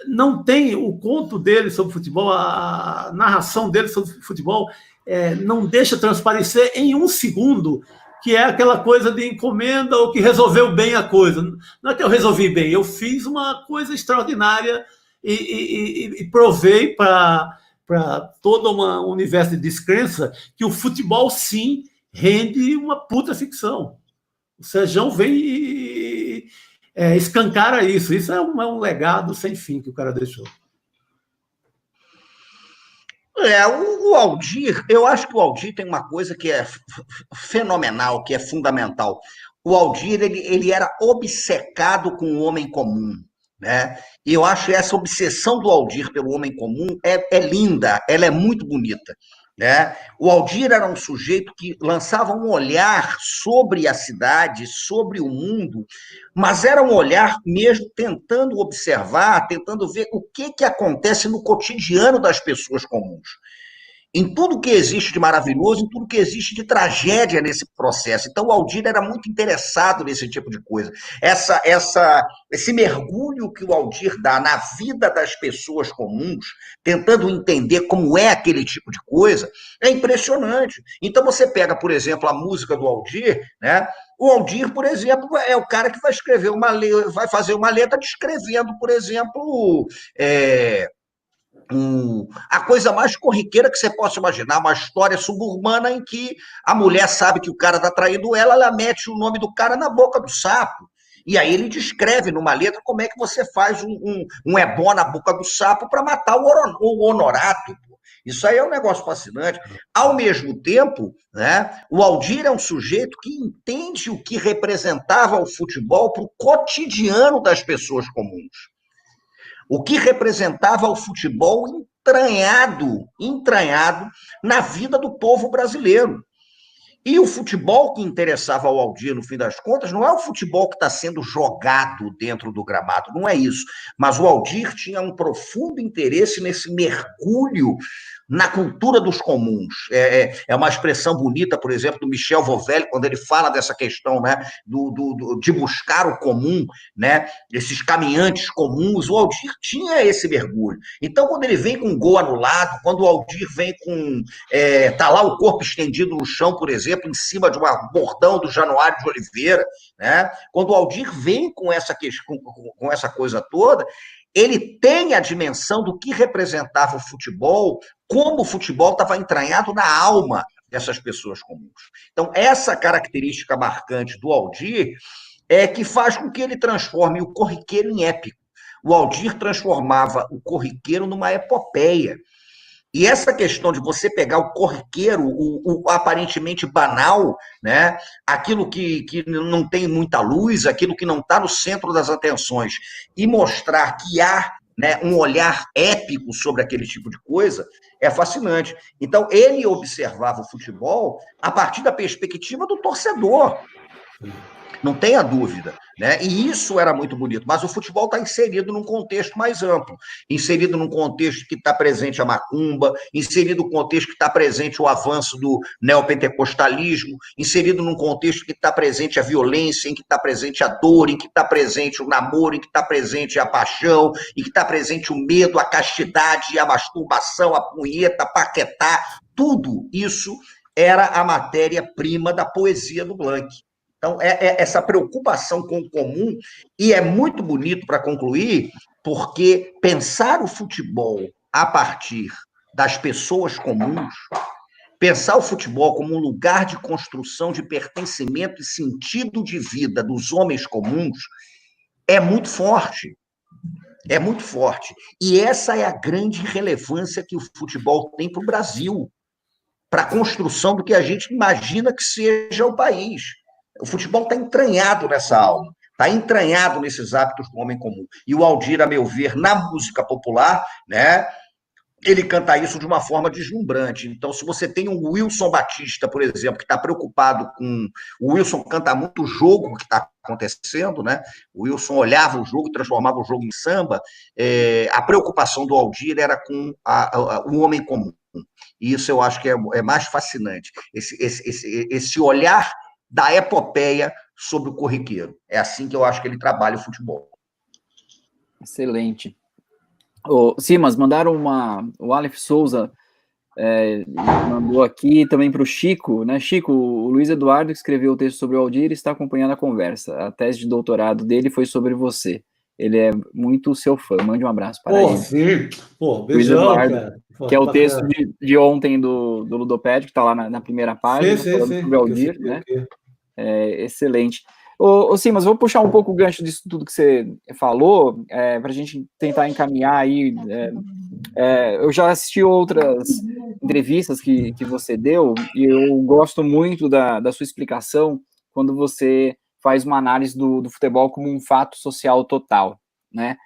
[SPEAKER 3] não tem o conto dele sobre futebol, a narração dele sobre futebol não deixa transparecer em um segundo que é aquela coisa de encomenda ou que resolveu bem a coisa. Não é que eu resolvi bem, eu fiz uma coisa extraordinária e provei para todo um universo de descrença que o futebol, sim, rende uma puta ficção. O Sérgio vem e escancara isso. Isso é um legado sem fim que o cara deixou.
[SPEAKER 2] O Aldir, eu acho que o Aldir tem uma coisa que é fenomenal, que é fundamental. O Aldir, ele era obcecado com o homem comum, né? E eu acho essa obsessão do Aldir pelo homem comum é linda, ela é muito bonita, né? O Aldir era um sujeito que lançava um olhar sobre a cidade, sobre o mundo, mas era um olhar mesmo tentando observar, tentando ver o que acontece no cotidiano das pessoas comuns. Em tudo que existe de maravilhoso, em tudo que existe de tragédia nesse processo. Então, o Aldir era muito interessado nesse tipo de coisa. Esse mergulho que o Aldir dá na vida das pessoas comuns, tentando entender como é aquele tipo de coisa, é impressionante. Então, você pega, por exemplo, a música do Aldir, né? O Aldir, por exemplo, é o cara que vai escrever vai fazer uma letra descrevendo, por exemplo, a coisa mais corriqueira que você possa imaginar, uma história suburbana em que a mulher sabe que o cara está traindo ela mete o nome do cara na boca do sapo. E aí ele descreve numa letra como é que você faz um ebó na boca do sapo para matar o honorato. Isso aí é um negócio fascinante. Ao mesmo tempo, né, o Aldir é um sujeito que entende o que representava o futebol para o cotidiano das pessoas comuns. O que representava o futebol entranhado na vida do povo brasileiro. E o futebol que interessava ao Aldir, no fim das contas, não é o futebol que está sendo jogado dentro do gramado, não é isso. Mas o Aldir tinha um profundo interesse nesse mergulho na cultura dos comuns. É uma expressão bonita, por exemplo, do Michel Vovelli, quando ele fala dessa questão, né, de buscar o comum, né, esses caminhantes comuns. O Aldir tinha esse mergulho. Então, quando ele vem com um gol anulado, quando o Aldir vem com... tá lá o corpo estendido no chão, por exemplo, em cima de um bordão do Januário de Oliveira, né, quando o Aldir vem com essa coisa toda, ele tem a dimensão do que representava o futebol, como o futebol estava entranhado na alma dessas pessoas comuns. Então, essa característica marcante do Aldir é que faz com que ele transforme o corriqueiro em épico. O Aldir transformava o corriqueiro numa epopeia. E essa questão de você pegar o corriqueiro, o aparentemente banal, né? Aquilo que não tem muita luz, aquilo que não está no centro das atenções, e mostrar que há, né, um olhar épico sobre aquele tipo de coisa, é fascinante. Então, ele observava o futebol a partir da perspectiva do torcedor. Não tenha dúvida, né? E isso era muito bonito, mas o futebol está inserido num contexto mais amplo, inserido num contexto que está presente a macumba, inserido num contexto que está presente o avanço do neopentecostalismo, inserido num contexto que está presente a violência, em que está presente a dor, em que está presente o namoro, em que está presente a paixão, em que está presente o medo, a castidade, a masturbação, a punheta, a paquetá, tudo isso era a matéria-prima da poesia do Blanc. Então, essa preocupação com o comum, e é muito bonito para concluir, porque pensar o futebol a partir das pessoas comuns, pensar o futebol como um lugar de construção de pertencimento e sentido de vida dos homens comuns, é muito forte. É muito forte. E essa é a grande relevância que o futebol tem para o Brasil, para a construção do que a gente imagina que seja o país. O futebol está entranhado nessa alma, está entranhado nesses hábitos do homem comum. E o Aldir, a meu ver, na música popular, né, ele canta isso de uma forma deslumbrante. Então, se você tem um Wilson Batista, por exemplo, que está preocupado com... O Wilson canta muito o jogo que está acontecendo, né? O Wilson olhava o jogo e transformava o jogo em samba. A preocupação do Aldir era com o homem comum. E isso eu acho que é mais fascinante. Esse olhar da epopeia sobre o corriqueiro. É assim que eu acho que ele trabalha o futebol.
[SPEAKER 4] Excelente. Simas, mandaram o Aleph Souza mandou aqui também para o Chico, né? Chico, o Luiz Eduardo que escreveu o texto sobre o Aldir está acompanhando a conversa. A tese de doutorado dele foi sobre você. Ele é muito seu fã. Mande um abraço para ele.
[SPEAKER 3] Sim. Pô,
[SPEAKER 4] beijão,
[SPEAKER 3] Luiz Eduardo, cara. Pô,
[SPEAKER 4] que é o texto de ontem do Ludopédio, que está lá na primeira página, falando sobre o Aldir, né? Excelente. Simas, vou puxar um pouco o gancho disso tudo que você falou, para a gente tentar encaminhar aí. Eu já assisti outras entrevistas que você deu, e eu gosto muito da sua explicação quando você faz uma análise do futebol como um fato social total, né?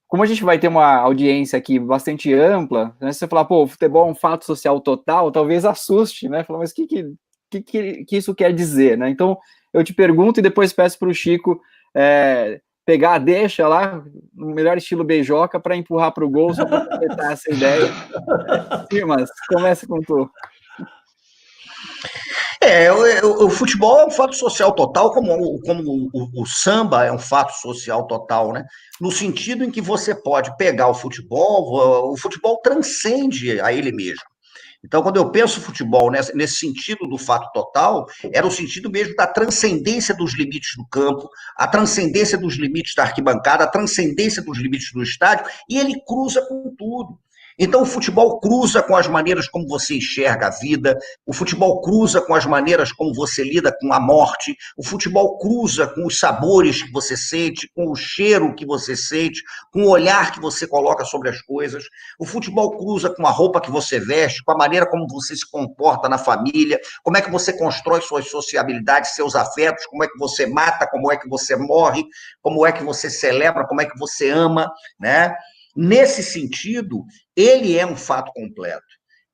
[SPEAKER 4] Como a gente vai ter uma audiência aqui bastante ampla, né, se você falar, o futebol é um fato social total, talvez assuste, né? Falar, mas o que isso quer dizer, né? Então, eu te pergunto e depois peço para o Chico pegar a deixa lá, no melhor estilo beijoca, para empurrar para o gol, só para completar essa ideia. Mas começa com tu.
[SPEAKER 2] O futebol é um fato social total, como o samba é um fato social total, né? No sentido em que você pode pegar o futebol transcende a ele mesmo. Então, quando eu penso futebol nesse sentido do fato total, era o sentido mesmo da transcendência dos limites do campo, a transcendência dos limites da arquibancada, a transcendência dos limites do estádio, e ele cruza com tudo. Então, o futebol cruza com as maneiras como você enxerga a vida, o futebol cruza com as maneiras como você lida com a morte, o futebol cruza com os sabores que você sente, com o cheiro que você sente, com o olhar que você coloca sobre as coisas, o futebol cruza com a roupa que você veste, com a maneira como você se comporta na família, como é que você constrói suas sociabilidades, seus afetos, como é que você mata, como é que você morre, como é que você celebra, como é que você ama, né? Nesse sentido, ele é um fato completo.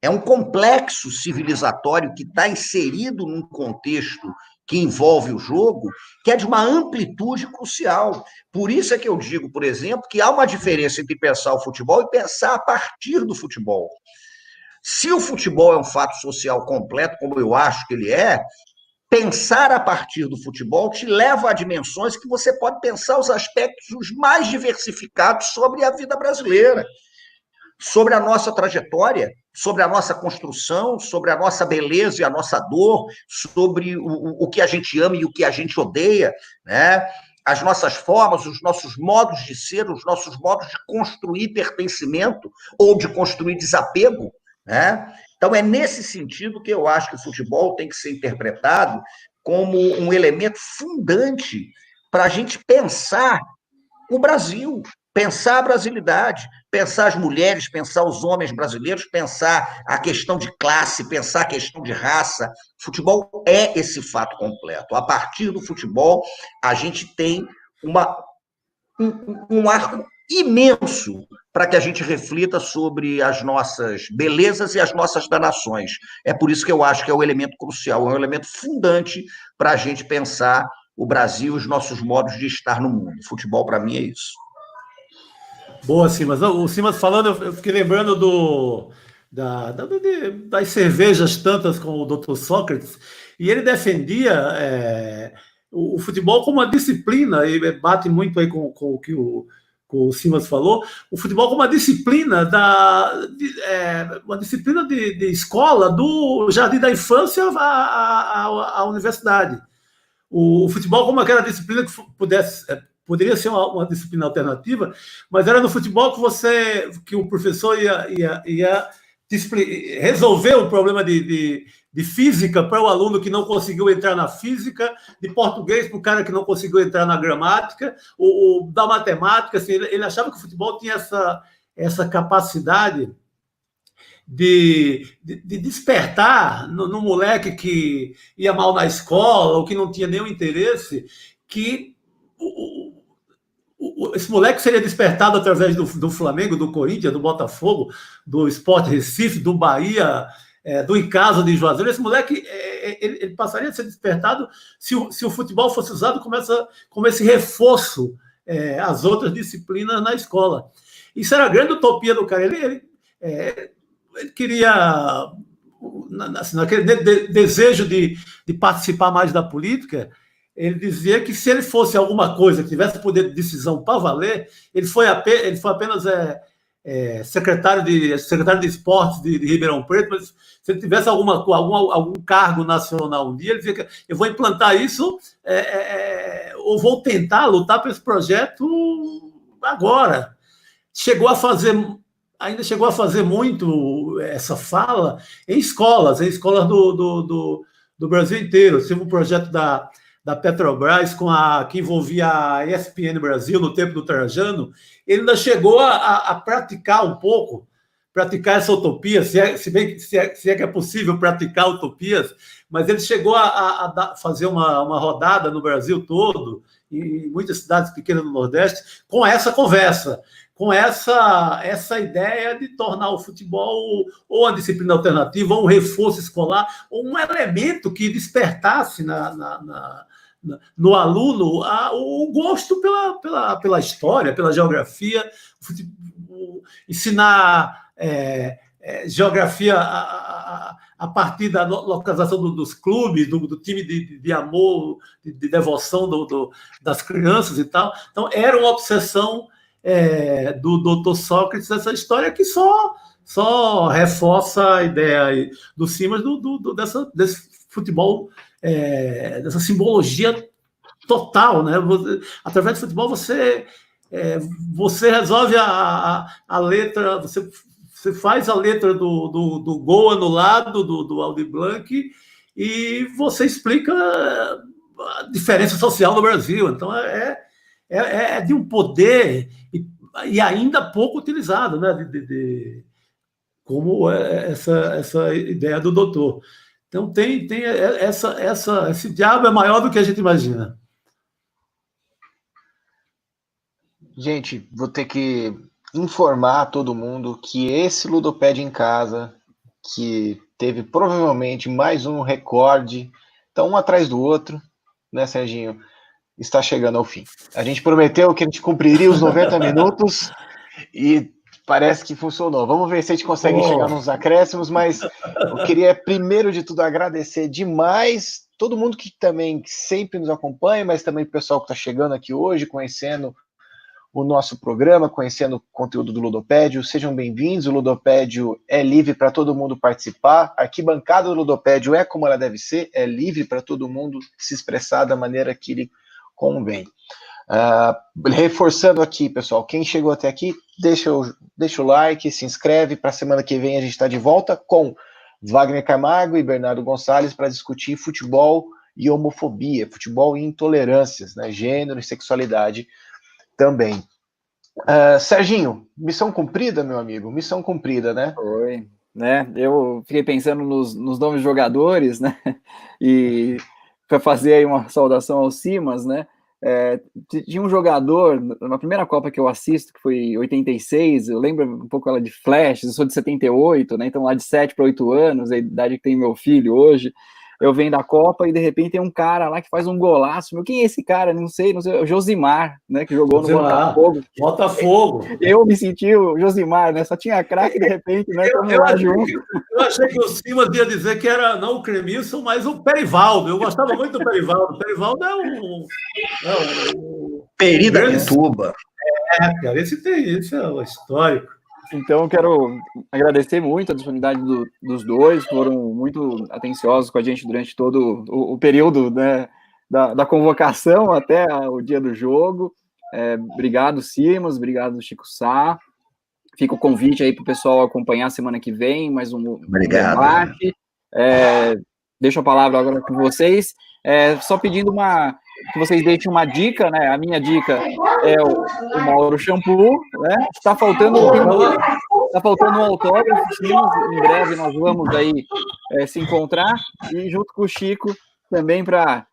[SPEAKER 2] É um complexo civilizatório que está inserido num contexto que envolve o jogo, que é de uma amplitude crucial. Por isso é que eu digo, por exemplo, que há uma diferença entre pensar o futebol e pensar a partir do futebol. Se o futebol é um fato social completo, como eu acho que ele é, pensar a partir do futebol te leva a dimensões que você pode pensar os aspectos mais diversificados sobre a vida brasileira, sobre a nossa trajetória, sobre a nossa construção, sobre a nossa beleza e a nossa dor, sobre o que a gente ama e o que a gente odeia, né? As nossas formas, os nossos modos de ser, os nossos modos de construir pertencimento ou de construir desapego, né? Então, é nesse sentido que eu acho que o futebol tem que ser interpretado como um elemento fundante para a gente pensar o Brasil, pensar a brasilidade, pensar as mulheres, pensar os homens brasileiros, pensar a questão de classe, pensar a questão de raça. O futebol é esse fato completo. A partir do futebol, a gente tem um arco imenso para que a gente reflita sobre as nossas belezas e as nossas danações. É por isso que eu acho que é um elemento crucial, é um elemento fundante para a gente pensar o Brasil e os nossos modos de estar no mundo. Futebol, para mim, é isso.
[SPEAKER 3] Boa, Simas. O Simas falando, eu fiquei lembrando das cervejas tantas com o Dr. Sócrates, e ele defendia o futebol como uma disciplina, e bate muito aí com o que o Simas falou, o futebol como uma disciplina de escola, do jardim da infância à universidade. O futebol como aquela disciplina que poderia ser uma disciplina alternativa, mas era no futebol que o professor ia resolver o problema de física para o aluno que não conseguiu entrar na física, de português para o cara que não conseguiu entrar na gramática, ou da matemática. Assim, ele achava que o futebol tinha essa capacidade de despertar no moleque que ia mal na escola ou que não tinha nenhum interesse, que esse moleque seria despertado através do Flamengo, do Corinthians, do Botafogo, do Sport Recife, do Bahia, do Icasa de Juazeiro. Esse moleque ele passaria a ser despertado se o futebol fosse usado como esse reforço às outras disciplinas na escola. Isso era a grande utopia do cara. Ele queria, assim, naquele desejo de participar mais da política, ele dizia que se ele fosse alguma coisa, que tivesse poder de decisão para valer, ele foi apenas secretário de esportes de Ribeirão Preto, mas se ele tivesse algum cargo nacional um dia, ele dizia que eu vou implantar isso, ou vou tentar lutar por esse projeto agora. Ainda chegou a fazer muito essa fala em escolas do Brasil inteiro. Teve um projeto da Petrobras que envolvia a ESPN Brasil no tempo do Trajano. Ele ainda chegou a praticar um pouco, praticar essa utopia, se é que é possível praticar utopias, mas ele chegou a fazer uma rodada no Brasil todo, em muitas cidades pequenas do Nordeste, com essa conversa, com essa ideia de tornar o futebol ou uma disciplina alternativa, ou um reforço escolar, ou um elemento que despertasse no aluno o gosto pela história, pela geografia, ensinar geografia a partir da localização dos clubes, do time de amor, de devoção das crianças e tal. Então, era uma obsessão do Dr. Sócrates, essa história que só reforça a ideia do Simas desse futebol, dessa simbologia total, né? Através do futebol você resolve a letra, você faz a letra do gol anulado do Aldir Blanc e você explica a diferença social no Brasil. Então é de um poder e ainda pouco utilizado, né? Como essa ideia do doutor. Então tem esse diabo é maior do que a gente imagina.
[SPEAKER 1] Gente, vou ter que informar todo mundo que esse Ludopédia em Casa, que teve provavelmente mais um recorde, então um atrás do outro, né, Serginho, está chegando ao fim. A gente prometeu que a gente cumpriria os 90 minutos e parece que funcionou. Vamos ver se a gente consegue chegar nos acréscimos, mas eu queria, primeiro de tudo, agradecer demais todo mundo que também sempre nos acompanha, mas também o pessoal que está chegando aqui hoje, conhecendo o nosso programa, conhecendo o conteúdo do Ludopédio. Sejam bem-vindos, o Ludopédio é livre para todo mundo participar, a arquibancada do Ludopédio é como ela deve ser, é livre para todo mundo se expressar da maneira que lhe convém. Reforçando aqui, pessoal, quem chegou até aqui, deixa o like, se inscreve. Para a semana que vem a gente está de volta com Wagner Camargo e Bernardo Gonçalves para discutir futebol e homofobia, futebol e intolerâncias, né, gênero e sexualidade também. Serginho, missão cumprida, meu amigo? Missão cumprida, né?
[SPEAKER 4] Foi, né? Eu fiquei pensando nos nomes de jogadores, né? E para fazer aí uma saudação ao Simas, né? Tinha um jogador, na primeira Copa que eu assisto, que foi em 86, eu lembro um pouco ela de flash, eu sou de 78, né, então lá de 7 para 8 anos, a idade que tem meu filho hoje, eu venho da Copa e de repente tem um cara lá que faz um golaço, quem é esse cara? Não sei, o Josimar, né, que jogou no Botafogo. Eu me senti o Josimar, né, só tinha craque de repente, né,
[SPEAKER 3] eu achei que o Simas ia dizer que era não o Cremilson, mas o Perivaldo, eu gostava muito do Perivaldo. O Perivaldo é
[SPEAKER 2] Peri da Pituba.
[SPEAKER 3] Cara, esse é o histórico.
[SPEAKER 4] Então, eu quero agradecer muito a disponibilidade dos dois, foram muito atenciosos com a gente durante todo o período, né, da convocação até o dia do jogo. Obrigado, Simas, obrigado, Chico Sá. Fica o convite aí para o pessoal acompanhar semana que vem, mais um debate. Deixo a palavra agora com vocês. Só pedindo que vocês deixem uma dica, né? A minha dica é o Mauro Shampoo, né? Está faltando um autógrafo, em breve nós vamos aí se encontrar, e junto com o Chico também para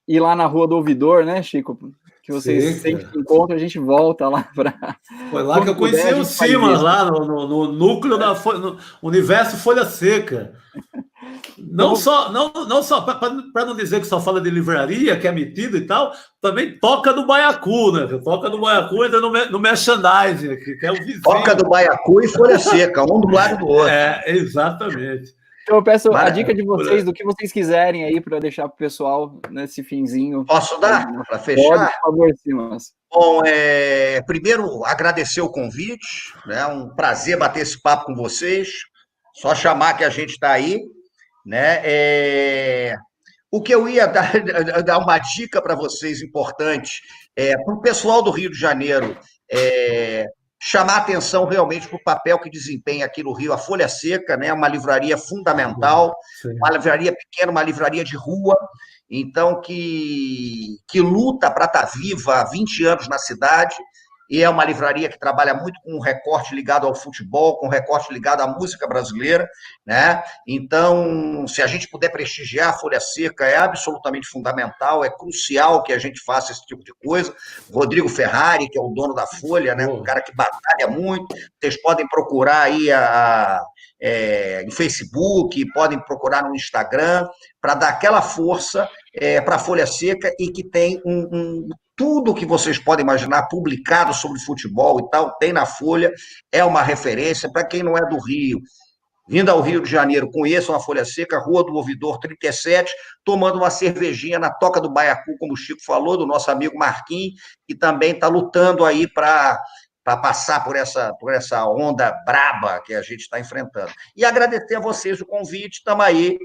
[SPEAKER 4] ir lá na Rua do Ouvidor, né, Chico? Que vocês sempre se encontram, a gente volta lá para...
[SPEAKER 3] Foi lá que eu conheci o Simas, lá no núcleo no Universo Folha Seca. Não só para não dizer que só fala de livraria, que é metido e tal, também toca do Baiacu, né? Toca do Baiacu, entra no merchandising aqui, que é o vizinho.
[SPEAKER 2] Toca do Baiacu e Folha Seca, um do lado do outro.
[SPEAKER 3] Exatamente.
[SPEAKER 4] Então eu peço a dica de vocês, do que vocês quiserem aí para deixar para o pessoal nesse finzinho.
[SPEAKER 2] Posso dar para fechar?
[SPEAKER 4] Pode, por favor, Simas.
[SPEAKER 2] Bom, primeiro agradecer o convite, né? Um prazer bater esse papo com vocês. Só chamar que a gente está aí, né? O que eu ia dar uma dica para vocês importante para o pessoal do Rio de Janeiro chamar atenção realmente para o papel que desempenha aqui no Rio a Folha Seca, né? Uma livraria fundamental, uma livraria pequena, uma livraria de rua, então que luta para estar viva há 20 anos na cidade, e é uma livraria que trabalha muito com um recorte ligado ao futebol, com um recorte ligado à música brasileira, né? Então, se a gente puder prestigiar a Folha Seca, é absolutamente fundamental, é crucial que a gente faça esse tipo de coisa. Rodrigo Ferrari, que é o dono da Folha, né? Um cara que batalha muito, vocês podem procurar aí em Facebook, podem procurar no Instagram, para dar aquela força para a Folha Seca, e que tem tudo que vocês podem imaginar publicado sobre futebol e tal, tem na Folha, é uma referência. Para quem não é do Rio, vindo ao Rio de Janeiro, conheçam a Folha Seca, Rua do Ouvidor 37, tomando uma cervejinha na Toca do Baiacu, como o Chico falou, do nosso amigo Marquinhos, que também está lutando aí para passar por essa onda braba que a gente está enfrentando. E agradecer a vocês o convite, estamos aí,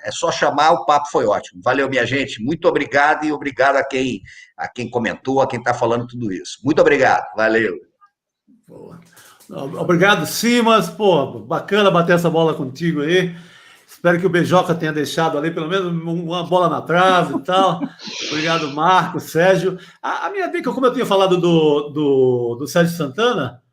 [SPEAKER 2] é só chamar, o papo foi ótimo. Valeu, minha gente, muito obrigado, e obrigado a quem comentou, a quem está falando tudo isso. Muito obrigado, valeu.
[SPEAKER 3] Boa. Obrigado, Simas, bacana bater essa bola contigo aí. Espero que o Beijoca tenha deixado ali pelo menos uma bola na trave e tal. Obrigado, Marco, Sérgio. A minha dica, como eu tinha falado do Sérgio Santana,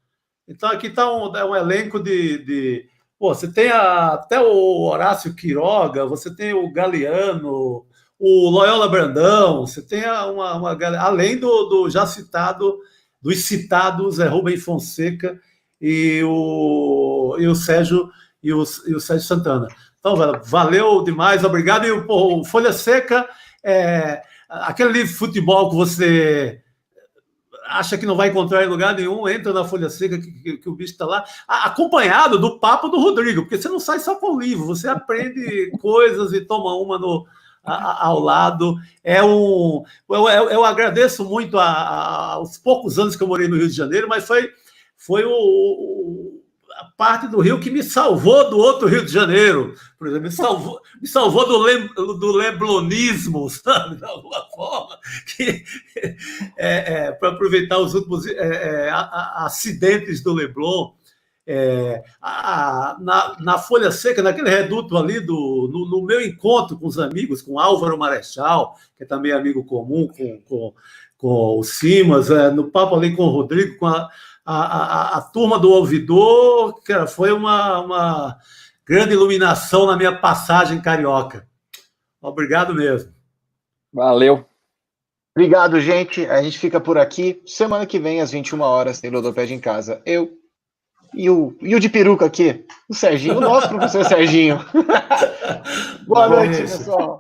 [SPEAKER 3] então aqui está um elenco de você tem até o Horácio Quiroga, você tem o Galeano, o Loyola Brandão, você tem uma galera, além dos citados Zé Rubem Fonseca e o Sérgio Santana. Então, valeu demais, obrigado. E o Folha Seca, aquele livro de futebol que você acha que não vai encontrar em lugar nenhum, entra na Folha Seca, que o bicho está lá, acompanhado do papo do Rodrigo, porque você não sai só com o livro, você aprende coisas e toma uma ao lado. Eu agradeço muito aos poucos anos que eu morei no Rio de Janeiro, mas foi a parte do Rio que me salvou do outro Rio de Janeiro, por exemplo, me salvou do leblonismo, sabe, de alguma forma, para aproveitar os últimos acidentes do Leblon. Na Folha Seca, naquele reduto ali, no meu encontro com os amigos, com Álvaro Marechal, que é também amigo comum com o Simas, no papo ali com o Rodrigo, com a turma do Ouvidor, cara, foi uma grande iluminação na minha passagem carioca. Obrigado mesmo.
[SPEAKER 4] Valeu.
[SPEAKER 1] Obrigado, gente. A gente fica por aqui. Semana que vem, às 21 horas, tem Ludopédia em Casa. Eu e o de peruca aqui, o Serginho, o nosso professor Serginho. Boa noite, pessoal.